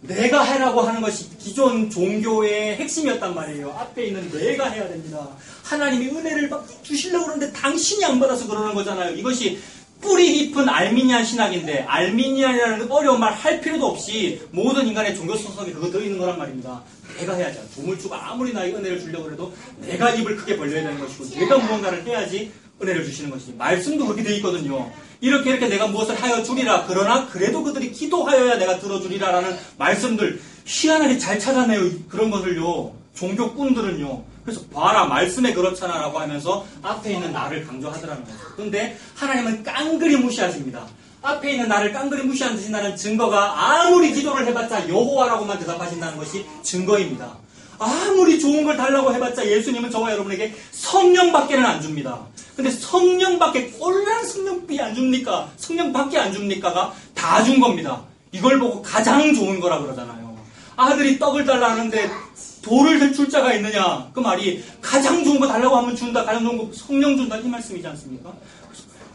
내가 해라고 하는 것이 기존 종교의 핵심이었단 말이에요. 앞에 있는 내가 해야 됩니다. 하나님이 은혜를 주시려고 그러는데 당신이 안 받아서 그러는 거잖아요. 이것이 뿌리 깊은 알미니안 신학인데 알미니안이라는 어려운 말 할 필요도 없이 모든 인간의 종교 소속에 그거 들어있는 거란 말입니다. 내가 해야지. 조물주가 아무리 나에게 은혜를 주려고 해도 내가 입을 크게 벌려야 되는 것이고 내가 무언가를 해야지 은혜를 주시는 것이지. 말씀도 그렇게 돼 있거든요. 이렇게 내가 무엇을 하여 주리라. 그러나 그래도 그들이 기도하여야 내가 들어주리라 라는 말씀들 희한하게 잘 찾아내요. 그런 것을요. 종교꾼들은요. 그래서 봐라 말씀에 그렇잖아 라고 하면서 앞에 있는 나를 강조하더라는 거죠. 그런데 하나님은 깡그리 무시하십니다. 앞에 있는 나를 깡그리 무시한다는 증거가 아무리 기도를 해봤자 여호와라고만 대답하신다는 것이 증거입니다. 아무리 좋은 걸 달라고 해봤자 예수님은 저와 여러분에게 성령밖에는 안 줍니다. 근데 성령밖에 꼴랑 성령비 안 줍니까? 성령밖에 안 줍니까가 다 준 겁니다. 이걸 보고 가장 좋은 거라 그러잖아요. 아들이 떡을 달라 하는데 돌을 줄 자가 있느냐? 그 말이 가장 좋은 거 달라고 하면 준다. 가장 좋은 거 성령 준다. 이 말씀이지 않습니까?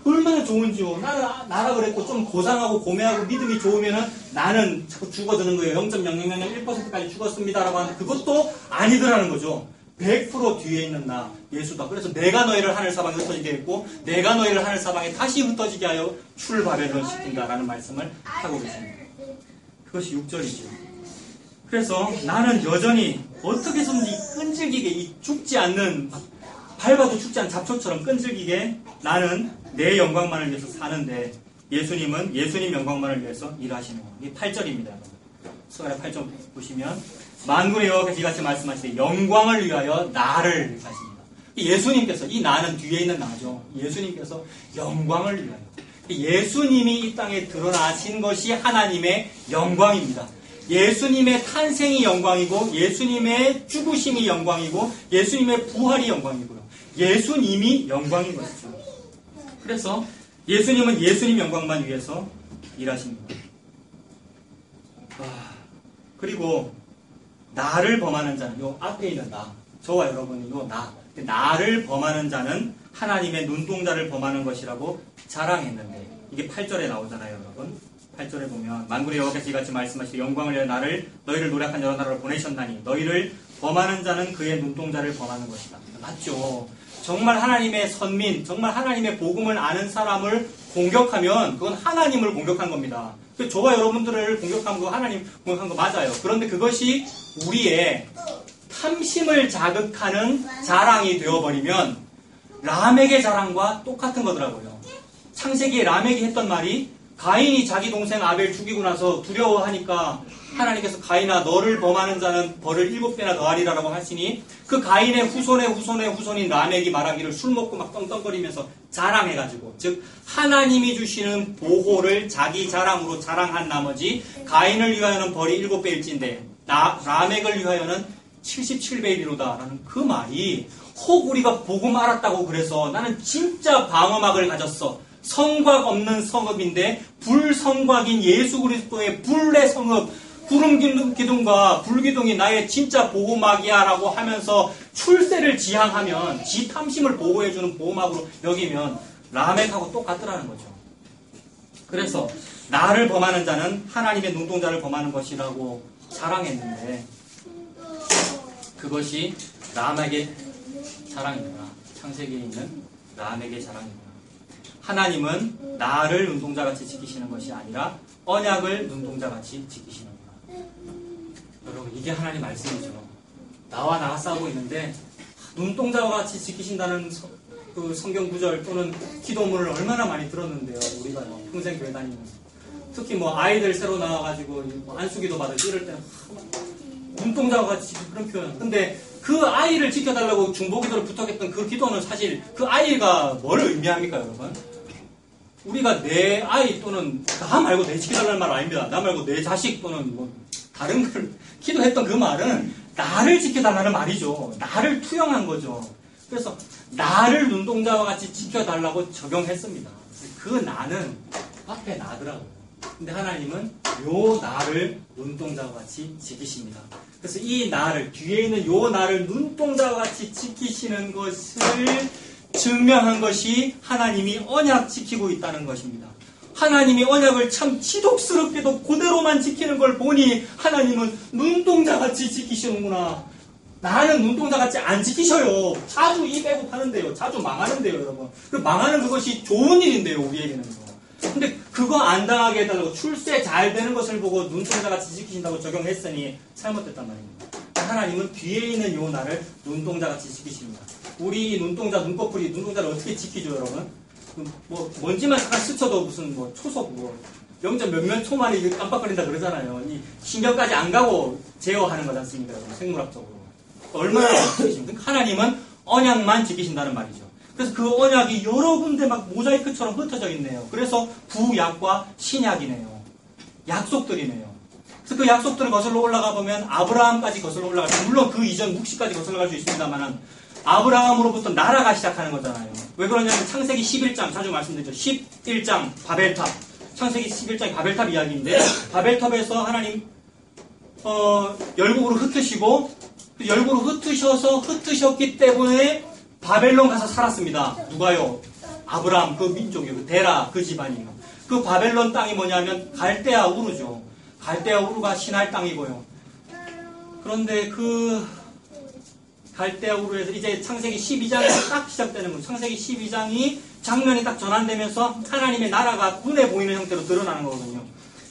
얼마나 좋은지요. 나는 나라 그랬고 좀 고상하고 고매하고 믿음이 좋으면은 나는 자꾸 죽어드는 거예요. 0.0001%까지 죽었습니다라고 하는데 그것도 아니더라는 거죠. 100% 뒤에 있는 나, 예수다. 그래서 내가 너희를 하늘 사방에 흩어지게 했고 내가 너희를 하늘 사방에 다시 흩어지게 하여 출바벨론 시킨다라는 말씀을 하고 계십니다. 그것이 6절이죠. 그래서 나는 여전히 어떻게 해서든지 끈질기게 이 죽지 않는 밟아도 죽지 않은 잡초처럼 끈질기게 나는 내 영광만을 위해서 사는데 예수님은 예수님 영광만을 위해서 일하시는 거예요. 이게 8절입니다. 스가랴 8절 보시면 만군의 여호와께서 이같이 말씀하시되 영광을 위하여 나를 하십니다. 예수님께서 이 나는 뒤에 있는 나죠. 예수님께서 영광을 위하여 예수님이 이 땅에 드러나신 것이 하나님의 영광입니다. 예수님의 탄생이 영광이고 예수님의 죽으심이 영광이고 예수님의 부활이 영광이고요. 예수님이 영광인 것이죠. 그래서 예수님은 예수님 영광만 위해서 일하십니다. 그리고 나를 범하는 자는 요 앞에 있는 나, 저와 여러분이 요 나를 범하는 자는 하나님의 눈동자를 범하는 것이라고 자랑했는데 이게 8절에 나오잖아요, 여러분. 8절에 보면 만군의 여호와께서 이같이 말씀하시되 영광을 위하여 너희를 노력한 여러 나라로 보내셨나니 너희를 범하는 자는 그의 눈동자를 범하는 것이다. 맞죠? 정말 하나님의 선민, 정말 하나님의 복음을 아는 사람을 공격하면 그건 하나님을 공격한 겁니다. 저와 여러분들을 공격한 거 하나님 공격한 거 맞아요. 그런데 그것이 우리의 탐심을 자극하는 자랑이 되어버리면 라멕의 자랑과 똑같은 거더라고요. 창세기에 라멕이 했던 말이 가인이 자기 동생 아벨 죽이고 나서 두려워하니까 하나님께서 가인아 너를 범하는 자는 벌을 7배나 더하리라고 하시니 그 가인의 후손인 라멕이 말하기를 술 먹고 막 떵떵거리면서 자랑해가지고 즉 하나님이 주시는 보호를 자기 자랑으로 자랑한 나머지 가인을 위하여는 벌이 7배일진데 라멕을 위하여는 77배이리로다 라는 그 말이 혹 우리가 복음 알았다고 그래서 나는 진짜 방어막을 가졌어. 성곽 없는 성읍인데 불성곽인 예수 그리스도의 불의 성읍 구름 기둥과 불기둥이 나의 진짜 보호막이야 라고 하면서 출세를 지향하면 지 탐심을 보호해주는 보호막으로 여기면 라멕하고 똑같더라는 거죠. 그래서 나를 범하는 자는 하나님의 눈동자를 범하는 것이라고 자랑했는데 그것이 라멕의 자랑이구나. 창세기에 있는 라멕의 자랑이구나. 하나님은 나를 눈동자같이 지키시는 것이 아니라 언약을 눈동자같이 지키시는구나. 여러분 이게 하나님 말씀이죠. 나와 나가 싸우고 있는데 눈동자와 같이 지키신다는 그 성경 구절 또는 기도문을 얼마나 많이 들었는데요. 우리가요. 평생 교회 다니면서. 특히 뭐 아이들 새로 나와가지고 안수기도 받을 이럴 때는 눈동자와 같이 그런 표현. 근데 그 아이를 지켜달라고 중보기도를 부탁했던 그 기도는 사실 그 아이가 뭘 의미합니까, 여러분? 우리가 내 아이 또는 나 말고 내 지켜달라는 말 아닙니다. 나 말고 내 자식 또는 뭐 다른 걸 기도했던 그 말은 나를 지켜달라는 말이죠. 나를 투영한 거죠. 그래서 나를 눈동자와 같이 지켜달라고 적용했습니다. 그 나는 앞에 나더라고요. 근데 하나님은 요 나를 눈동자와 같이 지키십니다. 그래서 이 나를, 뒤에 있는 요 나를 눈동자와 같이 지키시는 것을 증명한 것이 하나님이 언약 지키고 있다는 것입니다. 하나님이 언약을 참 지독스럽게도 그대로만 지키는 걸 보니 하나님은 눈동자같이 지키시는구나. 나는 눈동자같이 안 지키셔요. 자주 이 빼고 파는데요. 자주 망하는데요, 여러분. 그 망하는 그것이 좋은 일인데요, 우리에게는. 근데 그거 안 당하게 해달라고 출세 잘 되는 것을 보고 눈동자같이 지키신다고 적용했으니 잘못됐단 말입니다. 하나님은 뒤에 있는 요 나를 눈동자같이 지키십니다. 우리 눈동자, 눈꺼풀이 눈동자를 어떻게 지키죠, 여러분? 뭐 먼지만 잠깐 스쳐도 무슨 뭐 초속 0점 몇몇 초만에 이게 깜빡거린다 그러잖아요. 이 신경까지 안 가고 제어하는 거지 않습니까, 여러분? 생물학적으로. 얼마나 지키십니까? 하나님은 언약만 지키신다는 말이죠. 그래서 그 언약이 여러 군데 막 모자이크처럼 흩어져 있네요. 그래서 구약과 신약이네요. 약속들이네요. 그래서 그 약속들을 거슬러 올라가 보면 아브라함까지 거슬러 올라가죠. 물론 그 이전 묵시까지 거슬러 갈 수 있습니다만은 아브라함으로부터 나라가 시작하는 거잖아요. 왜 그러냐면 창세기 11장 자주 말씀드렸죠. 11장 바벨탑. 창세기 11장이 바벨탑 이야기인데 바벨탑에서 하나님 열국으로 흩으시고 열국으로 흩으셨기 때문에 바벨론 가서 살았습니다. 누가요? 아브라함 그 민족이요. 그 데라 그 집안이요. 그 바벨론 땅이 뭐냐면 갈대아 우르죠. 갈대아 우르가 신할 땅이고요. 그런데 그 갈대아 우르에서 이제 창세기 12장이 딱 시작되는 거예요. 창세기 12장이 장면이 딱 전환되면서 하나님의 나라가 눈에 보이는 형태로 드러나는 거거든요.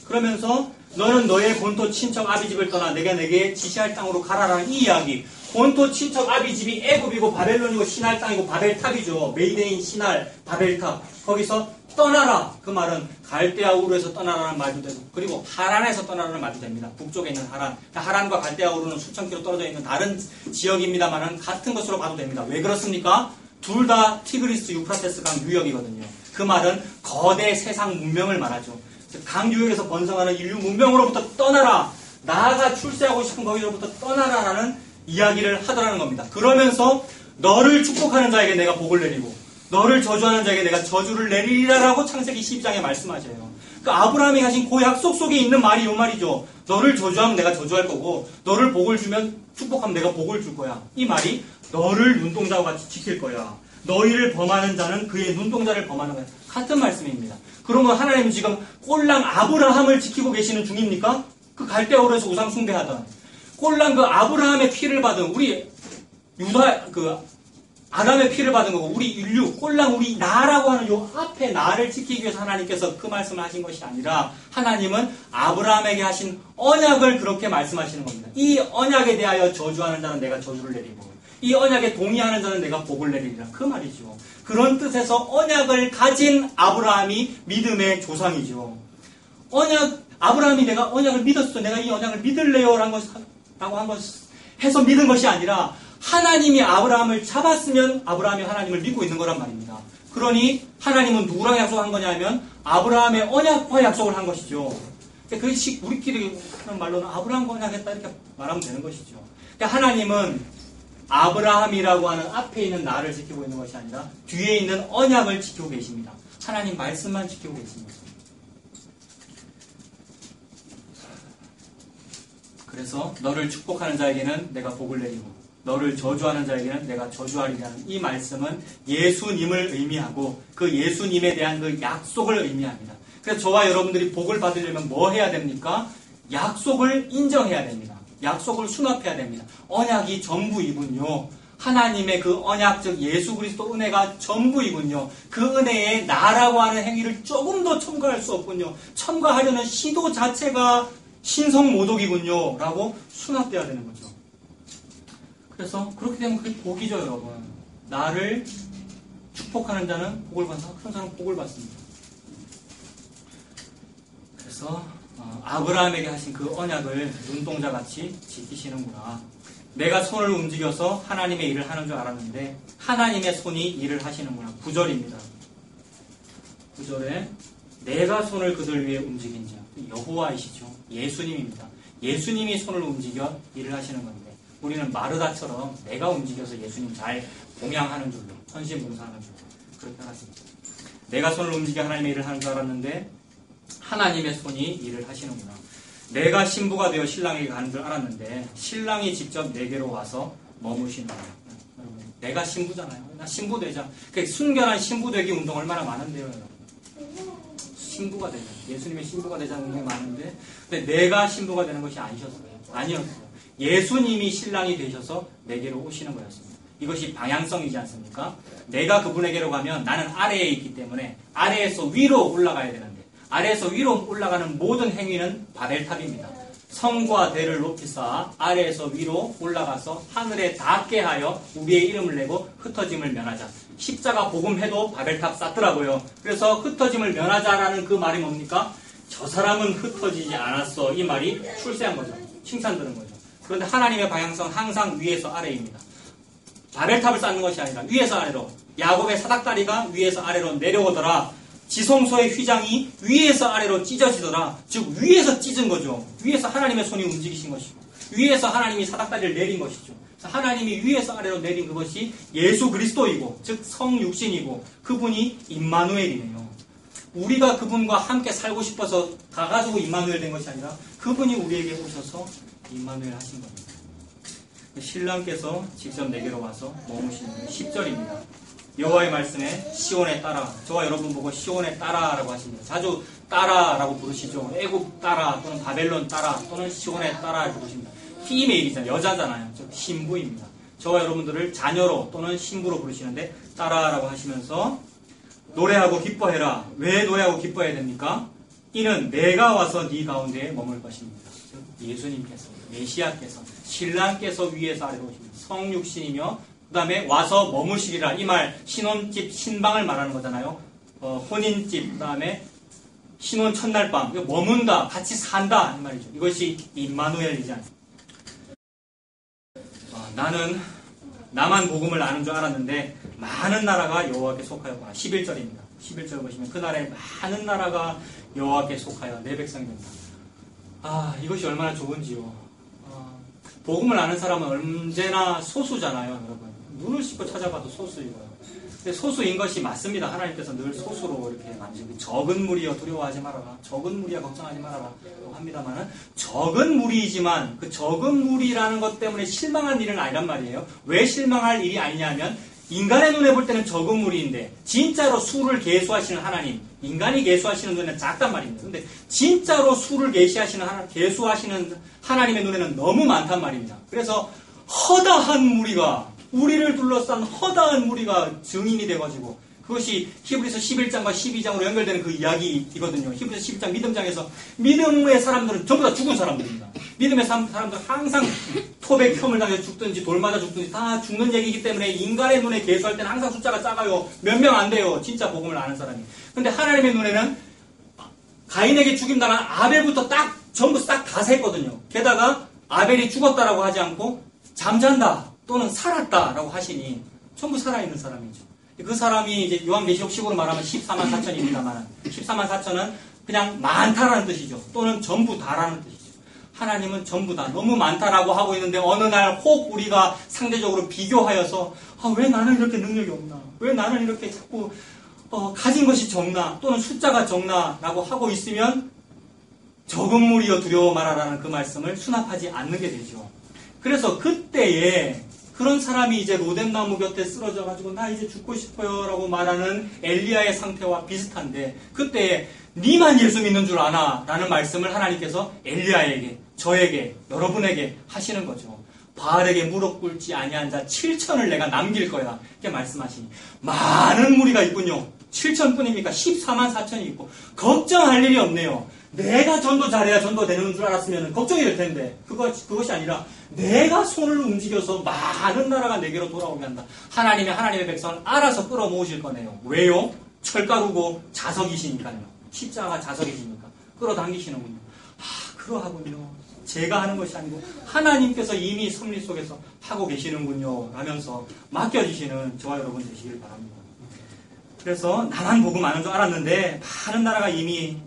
그러면서 너는 너의 본토 친척 아비집을 떠나 내가 내게 지시할 땅으로 가라라는 이 이야기. 본토 친척 아비집이 애굽이고 바벨론이고 신할 땅이고 바벨탑이죠. 메이데인 신할 바벨탑. 거기서 떠나라. 그 말은 갈대아 우르에서 떠나라는 말도 되고 그리고 하란에서 떠나라는 말도 됩니다. 북쪽에 있는 하란. 하란과 갈대아 우르는 수천 킬로 떨어져 있는 다른 지역입니다만 같은 것으로 봐도 됩니다. 왜 그렇습니까? 둘 다 티그리스 유프라테스 강 유역이거든요. 그 말은 거대 세상 문명을 말하죠. 강 유역에서 번성하는 인류 문명으로부터 떠나라. 나아가 출세하고 싶은 거기로부터 떠나라라는 이야기를 하더라는 겁니다. 그러면서 너를 축복하는 자에게 내가 복을 내리고 너를 저주하는 자에게 내가 저주를 내리리라라고 창세기 12장에 말씀하셔요. 그 아브라함이 하신 그 약속 속에 있는 말이 이 말이죠. 너를 저주하면 내가 저주할 거고 너를 복을 주면 축복하면 내가 복을 줄 거야. 이 말이 너를 눈동자와 같이 지킬 거야. 너희를 범하는 자는 그의 눈동자를 범하는 거야. 같은 말씀입니다. 그러면 하나님은 지금 꼴랑 아브라함을 지키고 계시는 중입니까? 그 갈대아우르에서 우상 숭배하던 꼴랑 그 아브라함의 피를 받은 우리 유다 그 아담의 피를 받은 거고 우리 인류 꼴랑 우리 나라고 하는 요 앞에 나를 지키기 위해서 하나님께서 그 말씀을 하신 것이 아니라 하나님은 아브라함에게 하신 언약을 그렇게 말씀하시는 겁니다. 이 언약에 대하여 저주하는 자는 내가 저주를 내리고 이 언약에 동의하는 자는 내가 복을 내리리라. 그 말이죠. 그런 뜻에서 언약을 가진 아브라함이 믿음의 조상이죠. 아브라함이 내가 언약을 믿었어. 내가 이 언약을 믿을래요. 라고 한 것 해서 믿은 것이 아니라 하나님이 아브라함을 잡았으면 아브라함이 하나님을 믿고 있는 거란 말입니다. 그러니 하나님은 누구랑 약속한 거냐면 아브라함의 언약과 약속을 한 것이죠. 그것이 우리끼리 하는 말로는 아브라함과 언약했다 이렇게 말하면 되는 것이죠. 그러니까 하나님은 아브라함이라고 하는 앞에 있는 나를 지키고 있는 것이 아니라 뒤에 있는 언약을 지키고 계십니다. 하나님 말씀만 지키고 계십니다. 그래서 너를 축복하는 자에게는 내가 복을 내리고 너를 저주하는 자에게는 내가 저주하리라는 이 말씀은 예수님을 의미하고 그 예수님에 대한 그 약속을 의미합니다. 그래서 저와 여러분들이 복을 받으려면 뭐 해야 됩니까? 약속을 인정해야 됩니다. 약속을 수납해야 됩니다. 언약이 전부이군요. 하나님의 그 언약, 즉 예수 그리스도 은혜가 전부이군요. 그 은혜에 나라고 하는 행위를 조금 더 첨가할 수 없군요. 첨가하려는 시도 자체가 신성모독이군요. 라고 수납돼야 되는 거죠. 그래서 그렇게 되면 그게 복이죠, 여러분. 나를 축복하는 자는 복을 받는다. 그런 사람은 복을 받습니다. 그래서 아브라함에게 하신 그 언약을 눈동자같이 지키시는구나. 내가 손을 움직여서 하나님의 일을 하는 줄 알았는데 하나님의 손이 일을 하시는구나. 9절입니다. 9절에 내가 손을 그들 위해 움직인 자 여호와이시죠. 예수님입니다. 예수님이 손을 움직여 일을 하시는 건데 우리는 마르다처럼 내가 움직여서 예수님 잘 봉양하는 줄로 헌신봉사하는 줄로 그렇게 하십니다. 내가 손을 움직여 하나님의 일을 하는 줄 알았는데 하나님의 손이 일을 하시는구나. 내가 신부가 되어 신랑에게 가는 줄 알았는데 신랑이 직접 내게로 와서 머무시는구나. 여러분, 내가 신부잖아요. 나 신부 되자. 그 순결한 신부 되기 운동 얼마나 많은데요, 여러분. 신부가 되자. 예수님의 신부가 되자는 운동이 많은데 근데 내가 신부가 되는 것이 아니었어요. 예수님이 신랑이 되셔서 내게로 오시는 거였습니다. 이것이 방향성이지 않습니까? 내가 그분에게로 가면 나는 아래에 있기 때문에 아래에서 위로 올라가야 되는데 아래에서 위로 올라가는 모든 행위는 바벨탑입니다. 성과 대를 높이 쌓아 아래에서 위로 올라가서 하늘에 닿게 하여 우리의 이름을 내고 흩어짐을 면하자. 십자가 복음해도 바벨탑 쌓더라고요. 그래서 흩어짐을 면하자라는 그 말이 뭡니까? 저 사람은 흩어지지 않았어. 이 말이 출세한 거죠. 칭찬드는 거죠. 그런데 하나님의 방향성은 항상 위에서 아래입니다. 바벨탑을 쌓는 것이 아니라 위에서 아래로. 야곱의 사닥다리가 위에서 아래로 내려오더라. 지성소의 휘장이 위에서 아래로 찢어지더라. 즉 위에서 찢은 거죠. 위에서 하나님의 손이 움직이신 것이고 위에서 하나님이 사닥다리를 내린 것이죠. 그래서 하나님이 위에서 아래로 내린 그것이 예수 그리스도이고 즉 성육신이고 그분이 임마누엘이네요. 우리가 그분과 함께 살고 싶어서 가가지고 임마누엘 된 것이 아니라 그분이 우리에게 오셔서 임마누엘 하신 겁니다. 신랑께서 직접 내게로 와서 머무시는 10절입니다. 여호와의 말씀에 시온에 따라, 저와 여러분 보고 시온에 따라라고 하십니다. 자주 따라라고 부르시죠. 애굽 따라 또는 바벨론 따라 또는 시온에 따라 이렇게 부르십니다. 피메일이잖아요. 여자잖아요. 즉 신부입니다. 저와 여러분들을 자녀로 또는 신부로 부르시는데 따라라고 하시면서 노래하고 기뻐해라. 왜 노래하고 기뻐해야 됩니까? 이는 내가 와서 네 가운데에 머물 것입니다. 즉 예수님께서, 메시아께서, 신랑께서 위에서 아래로 오십니다. 성육신이며 그 다음에 와서 머무시리라. 이 말 신혼집 신방을 말하는 거잖아요. 혼인집, 그 다음에 신혼 첫날 밤, 머문다, 같이 산다 이 말이죠. 이것이 임마누엘이지 않습니까? 나는 나만 복음을 아는 줄 알았는데 많은 나라가 여호와께 속하였구나. 11절입니다. 11절 보시면 그날에 많은 나라가 여호와께 속하여 내 백성이 된다. 이것이 얼마나 좋은지요. 복음을 아는 사람은 언제나 소수잖아요, 여러분. 눈을 씻고 찾아봐도 소수이고요. 근데 소수인 것이 맞습니다. 하나님께서 늘 소수로 이렇게 만지고 적은 무리여 두려워하지 말아라. 적은 무리여 걱정하지 말아라. 합니다만은 적은 무리이지만 그 적은 무리라는 것 때문에 실망할 일은 아니란 말이에요. 왜 실망할 일이 아니냐면 인간의 눈에 볼 때는 적은 무리인데 진짜로 수를 계수하시는 하나님, 인간이 계수하시는 눈에는 작단 말입니다. 근데 진짜로 수를 계수하시는 하나님의 눈에는 너무 많단 말입니다. 그래서 허다한 무리가, 우리를 둘러싼 허다한 무리가 증인이 돼가지고 그것이 히브리서 11장과 12장으로 연결되는 그 이야기이거든요. 히브리서 11장 믿음장에서 믿음의 사람들은 전부 다 죽은 사람들입니다. 믿음의 사람들은 항상 톱에 켬을 당해서 죽든지 돌 맞아 죽든지 다 죽는 얘기이기 때문에 인간의 눈에 계수할 때는 항상 숫자가 작아요. 몇 명 안 돼요. 진짜 복음을 아는 사람이. 근데 하나님의 눈에는 가인에게 죽임당한 아벨부터 전부 싹 다 샜거든요. 게다가 아벨이 죽었다라고 하지 않고 잠잔다 또는 살았다라고 하시니 전부 살아있는 사람이죠. 그 사람이 이제 요한계시록 식으로 말하면 14만 4천입니다만 14만 4천은 그냥 많다라는 뜻이죠. 또는 전부 다라는 뜻이죠. 하나님은 전부 다 너무 많다라고 하고 있는데 어느 날 혹 우리가 상대적으로 비교하여서 왜 나는 이렇게 능력이 없나? 왜 나는 이렇게 자꾸 가진 것이 적나? 또는 숫자가 적나? 라고 하고 있으면 적은 무리여 두려워 말아라는 그 말씀을 수납하지 않는 게 되죠. 그래서 그때에 그런 사람이 이제 로뎀나무 곁에 쓰러져가지고 나 이제 죽고 싶어요 라고 말하는 엘리야의 상태와 비슷한데 그때에 니만 예수 믿는 줄 아나 라는 말씀을 하나님께서 엘리야에게, 저에게, 여러분에게 하시는 거죠. 바알에게 무릎 꿇지 아니한 자 7천을 내가 남길 거야 이렇게 말씀하시니 많은 무리가 있군요. 7천뿐입니까? 14만 4천이 있고 걱정할 일이 없네요. 내가 전도 잘해야 전도 되는 줄 알았으면 걱정이 될 텐데 그것이 아니라 내가 손을 움직여서 많은 나라가 내게로 돌아오게 한다. 하나님의 백성을 알아서 끌어모으실 거네요. 왜요? 철가루고 자석이시니까요. 십자가 자석이시니까 끌어당기시는군요. 그러하군요. 제가 하는 것이 아니고 하나님께서 이미 섭리 속에서 하고 계시는군요 라면서 맡겨주시는 저와 여러분 되시길 바랍니다. 그래서 나만 복음 아는 줄 알았는데 많은 나라가 이미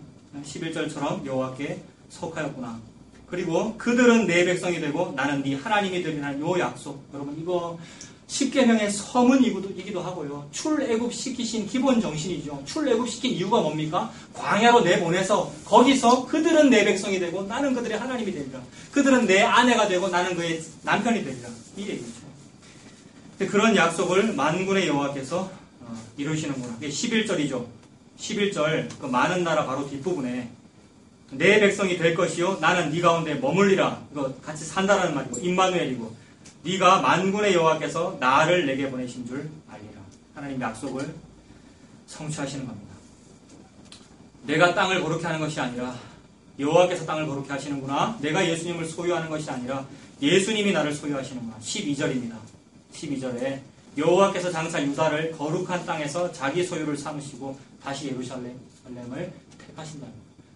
11절처럼 여호와께 속하였구나. 그리고 그들은 내 백성이 되고 나는 네 하나님이 되리라는 요 약속. 여러분 이거 10계명의 서문이기도 하고요. 출애굽시키신 기본 정신이죠. 출애굽시킨 이유가 뭡니까? 광야로 내보내서 거기서 그들은 내 백성이 되고 나는 그들의 하나님이 되리라. 그들은 내 아내가 되고 나는 그의 남편이 되리라. 이 얘기죠. 그런 약속을 만군의 여호와께서 이루시는구나. 11절이죠. 11절 그 많은 나라 바로 뒷부분에 내 백성이 될 것이요 나는 네 가운데 머물리라. 이거 같이 산다라는 말이고 임마누엘이고 네가 만군의 여호와께서 나를 내게 보내신 줄 알리라. 하나님 약속을 성취하시는 겁니다. 내가 땅을 거룩히 하는 것이 아니라 여호와께서 땅을 거룩히 하시는구나. 내가 예수님을 소유하는 것이 아니라 예수님이 나를 소유하시는구나. 12절입니다. 12절에 여호와께서 장차 유다를 거룩한 땅에서 자기 소유를 삼으시고 다시 예루살렘을 택하신다.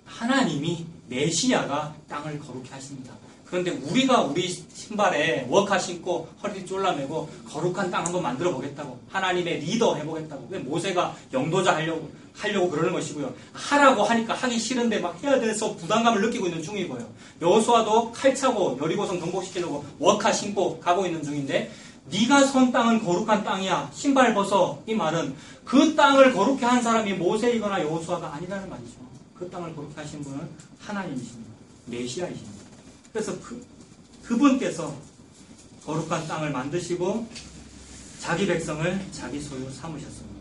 하나님이 메시아가 땅을 거룩히 하십니다. 그런데 우리가 우리 신발에 워카 신고 허리 쫄라매고 거룩한 땅 한번 만들어 보겠다고 하나님의 리더 해보겠다고 모세가 영도자 하려고 그러는 것이고요. 하라고 하니까 하기 싫은데 막 해야 돼서 부담감을 느끼고 있는 중이고요. 여호수아도 칼 차고 여리고성 정복시키려고 워카 신고 가고 있는 중인데 네가 선 땅은 거룩한 땅이야. 신발 벗어. 이 말은 그 땅을 거룩히 한 사람이 모세이거나 여호수아가 아니라는 말이죠. 그 땅을 거룩히 하신 분은 하나님이십니다. 메시아이십니다. 그래서 그분께서 거룩한 땅을 만드시고 자기 백성을 자기 소유 삼으셨습니다.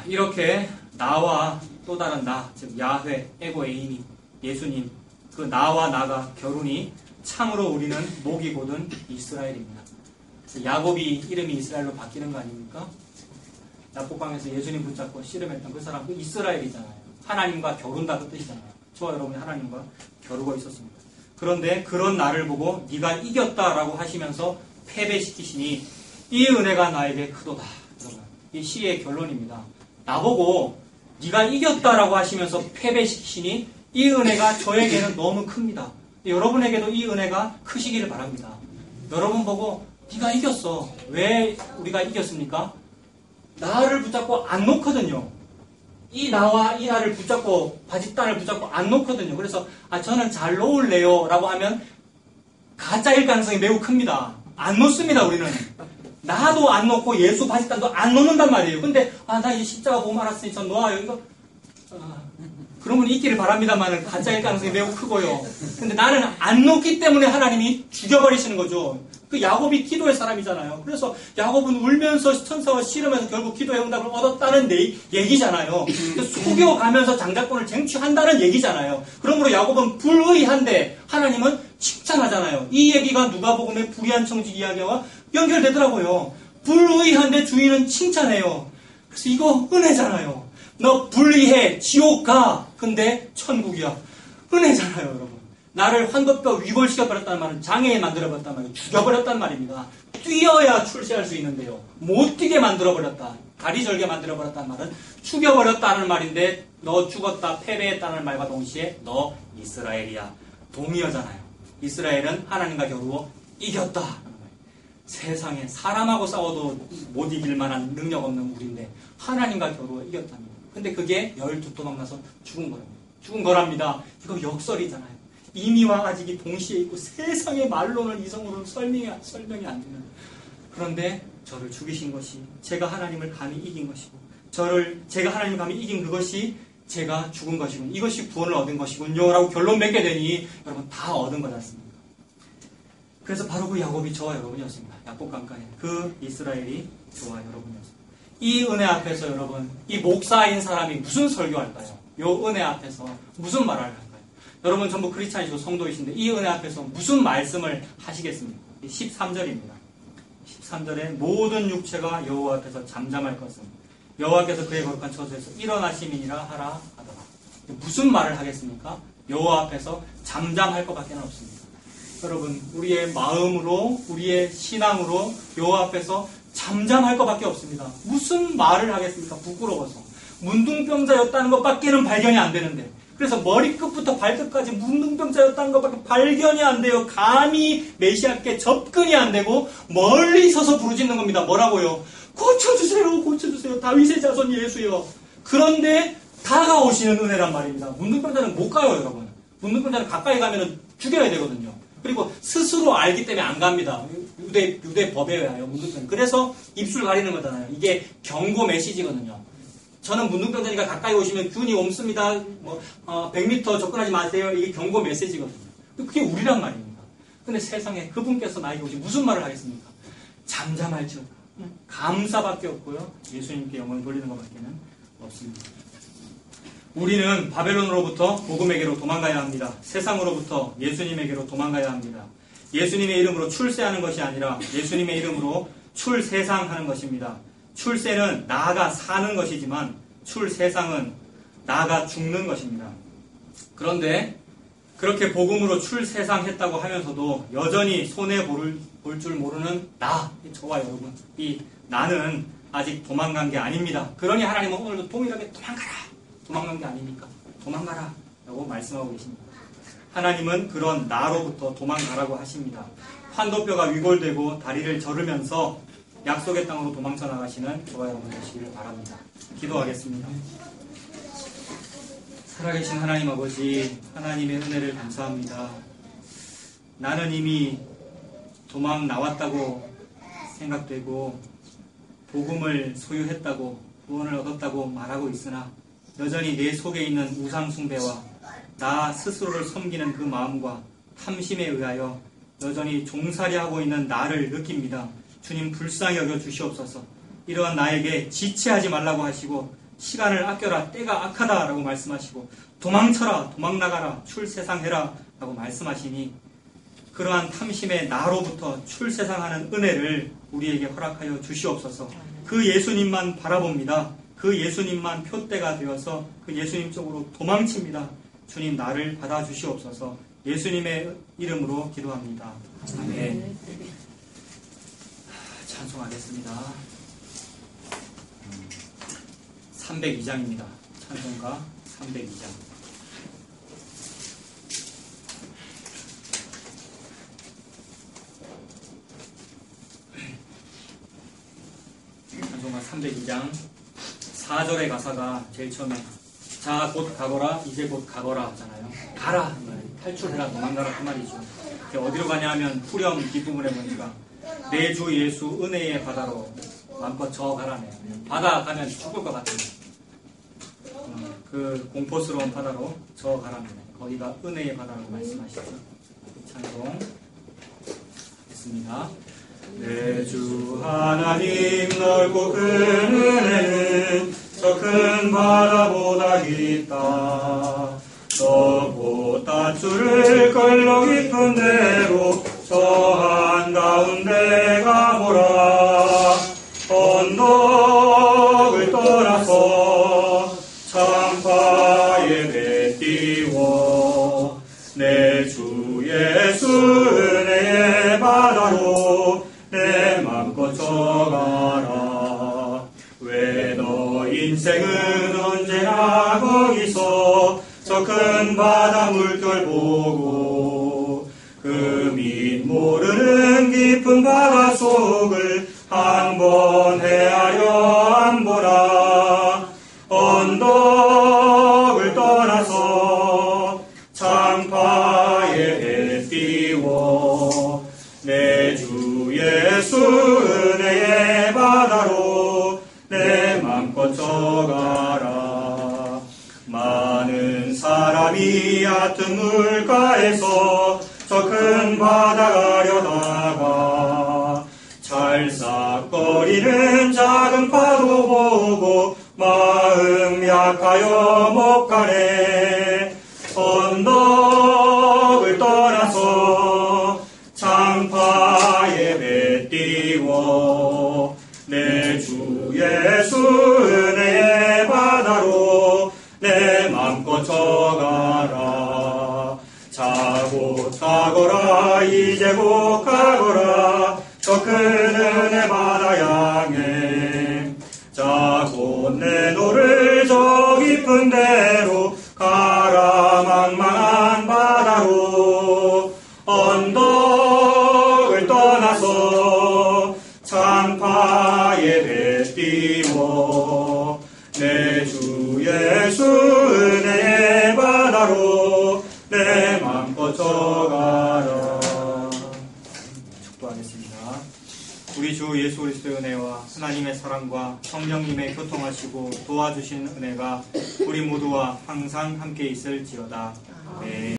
이렇게 나와 또 다른 나, 즉 야훼, 에고에이미, 예수님, 그 나와 나가 결혼이 참으로 우리는 목이 곧은 이스라엘입니다. 그래서 야곱이 이름이 이스라엘로 바뀌는 거 아닙니까? 야복강에서 예수님 붙잡고 씨름했던 그 사람, 그 이스라엘이잖아요. 하나님과 겨룬다 그 뜻이잖아요. 저와 여러분이 하나님과 겨루고 있었습니다. 그런데 그런 나를 보고 네가 이겼다라고 하시면서 패배시키시니 이 은혜가 나에게 크도다. 여러분, 이 시의 결론입니다. 나보고 네가 이겼다라고 하시면서 패배시키시니 이 은혜가 저에게는 너무 큽니다. 여러분에게도 이 은혜가 크시기를 바랍니다. 여러분 보고 네가 이겼어. 왜 우리가 이겼습니까? 나를 붙잡고 안 놓거든요. 이 나와 이 나를 붙잡고 바짓단을 붙잡고 안 놓거든요. 그래서 저는 잘 놓을래요 라고 하면 가짜일 가능성이 매우 큽니다. 안 놓습니다. 우리는 나도 안 놓고 예수 바짓단도 안 놓는단 말이에요. 근데 나 이제 십자가 보고 말았으니 전 놓아요. 이거 그런 분이 있기를 바랍니다만 가짜일 가능성이 매우 크고요. 근데 나는 안 놓기 때문에 하나님이 죽여버리시는 거죠. 그 야곱이 기도의 사람이잖아요. 그래서 야곱은 울면서 천사와 씨름해서 결국 기도의 응답을 얻었다는 얘기잖아요. 속여가면서 장자권을 쟁취한다는 얘기잖아요. 그러므로 야곱은 불의한데 하나님은 칭찬하잖아요. 이 얘기가 누가복음의 불의한 청지 이야기와 연결되더라고요. 불의한데 주인은 칭찬해요. 그래서 이거 은혜잖아요. 너 불의해, 지옥 가. 근데 천국이야. 은혜잖아요, 여러분. 나를 환갑뼈 위골시켜버렸다는 말은 장애에 만들어버렸단 말이에요. 죽여버렸단 말입니다. 뛰어야 출세할 수 있는데요. 못 뛰게 만들어버렸다. 다리 절게 만들어버렸다는 말은 죽여버렸다는 말인데 너 죽었다, 패배했다는 말과 동시에 너 이스라엘이야. 동의어잖아요. 이스라엘은 하나님과 겨루어 이겼다. 세상에 사람하고 싸워도 못 이길 만한 능력 없는 우리인데 하나님과 겨루어 이겼답니다. 근데 그게 12토막 나서 죽은 거랍니다. 죽은 거랍니다. 이거 역설이잖아요. 이미와 아직이 동시에 있고 세상의 말로는 이성으로는 설명이 안 되는. 그런데 저를 죽이신 것이 제가 하나님을 감히 이긴 것이고 제가 하나님을 감히 이긴 그것이 제가 죽은 것이군. 이것이 구원을 얻은 것이군요. 라고 결론 맺게 되니 여러분 다 얻은 거지 않습니까? 그래서 바로 그 야곱이 저와 여러분이었습니다. 야곱 강가에 그 이스라엘이 저와 여러분이었습니다. 이 은혜 앞에서 여러분, 이 목사인 사람이 무슨 설교할까요? 이 은혜 앞에서 무슨 말을 할까요? 여러분 전부 크리스찬이시고 성도이신데 이 은혜 앞에서 무슨 말씀을 하시겠습니까? 13절입니다. 13절에 모든 육체가 여호와 앞에서 잠잠할 것은 여호와께서 그의 거룩한 처소에서 일어나심이니라 하라 하더라. 무슨 말을 하겠습니까? 여호와 앞에서 잠잠할 것밖에 없습니다. 여러분 우리의 마음으로 우리의 신앙으로 여호와 앞에서 잠잠할 것밖에 없습니다. 무슨 말을 하겠습니까? 부끄러워서. 문둥병자였다는 것밖에는 발견이 안 되는데 그래서 머리끝부터 발끝까지 문둥병자였다는 것밖에 발견이 안 돼요. 감히 메시아께 접근이 안 되고 멀리 서서 부르짖는 겁니다. 뭐라고요? 고쳐주세요. 고쳐주세요. 다윗의 자손 예수요. 그런데 다가오시는 은혜란 말입니다. 문둥병자는 못 가요. 여러분. 문둥병자는 가까이 가면 죽여야 되거든요. 그리고 스스로 알기 때문에 안 갑니다. 유대 법에 의하여 문둥병자. 그래서 입술 가리는 거잖아요. 이게 경고 메시지거든요. 저는 문둥병자니까 가까이 오시면 균이 옮습니다. 100m 접근하지 마세요. 이게 경고 메시지거든요. 그게 우리란 말입니다. 근데 세상에 그분께서 나에게 오시 무슨 말을 하겠습니까? 잠잠할지어다. 감사밖에 없고요. 예수님께 영광 돌리는 것밖에는 없습니다. 우리는 바벨론으로부터 복음에게로 도망가야 합니다. 세상으로부터 예수님에게로 도망가야 합니다. 예수님의 이름으로 출세하는 것이 아니라 예수님의 이름으로 출세상하는 것입니다. 출세는 나아가 사는 것이지만 출세상은 나아가 죽는 것입니다. 그런데 그렇게 복음으로 출세상했다고 하면서도 여전히 손해볼 줄 모르는 저와 여러분, 이 나는 아직 도망간 게 아닙니다. 그러니 하나님은 오늘도 동일하게 도망간 게 아닙니까? 도망가라 라고 말씀하고 계십니다. 하나님은 그런 나로부터 도망가라고 하십니다. 환도뼈가 위골되고 다리를 저르면서 약속의 땅으로 도망쳐 나가시는 저와 여러분 되시기를 바랍니다. 기도하겠습니다. 살아계신 하나님 아버지, 하나님의 은혜를 감사합니다. 나는 이미 도망 나왔다고 생각되고 복음을 소유했다고 구원을 얻었다고 말하고 있으나 여전히 내 속에 있는 우상 숭배와 나 스스로를 섬기는 그 마음과 탐심에 의하여 여전히 종살이하고 있는 나를 느낍니다. 주님 불쌍히 여겨 주시옵소서. 이러한 나에게 지체하지 말라고 하시고 시간을 아껴라 때가 악하다라고 말씀하시고 도망쳐라 도망나가라 출세상해라 라고 말씀하시니 그러한 탐심의 나로부터 출세상하는 은혜를 우리에게 허락하여 주시옵소서. 그 예수님만 바라봅니다. 그 예수님만 표대가 되어서 그 예수님 쪽으로 도망칩니다. 주님 나를 받아주시옵소서. 예수님의 이름으로 기도합니다. 아멘. 찬송하겠습니다. 302장입니다. 찬송가 302장. 찬송가 302장 4절의 가사가 제일 처음에 자 곧 가거라 이제 곧 가거라 하잖아요. 가라 탈출해라 도망가라 그 말이죠. 어디로 가냐 하면 후렴 뒷부분에 보니까 내 주 예수 은혜의 바다로 마음껏 저 가라네요. 바다 가면 죽을 것 같은 그 공포스러운 바다로 저 가라네요. 거기가 은혜의 바다라고 말씀하시죠. 찬송 하겠습니다. 내 주 하나님 넓고 큰 은혜는 저 큰 바다보다 깊다. 저 보따줄을 끌러 깊은 데로 저 한가운데 가보라. 언덕을 떠나서 창파에 배 띄워 내 주 예수 은혜의 바다로 내 맘껏 져가라. 왜 너 인생은 언제나 거기서 저 큰 바다 물결 보고 그 밑 모르는 깊은 바다 속을 한번 헤아려 안 보라. 언덕을 떠나서 창파에 배 띄워 내 주 예수 은혜의 바다로 내 맘껏 져가라. 많은 사람이 얕은 물가에서 저 큰 바다 가려다가 찰싹거리는 작은 파도 보고 마음 약하여 못 가네. 언덕을 떠나서 창파에 배 띄워 내 주 예수 은혜의 바다로 내 맘껏 져가라. 자고 가거라 이제 곧 가거라 저 큰 은혜 바다 향해. 자고 내 노를 저 깊은 데로 가라 망망한 바다로. 언덕을 떠나서 창파에 배 띄워 내 주 예수 은혜의 바다로 내 맘껏 져가라. 축도하겠습니다. 우리 주 예수 그리스도의 은혜와 하나님의 사랑과 성령님의 교통하시고 도와주신 은혜가 우리 모두와 항상 함께 있을지어다. 아멘.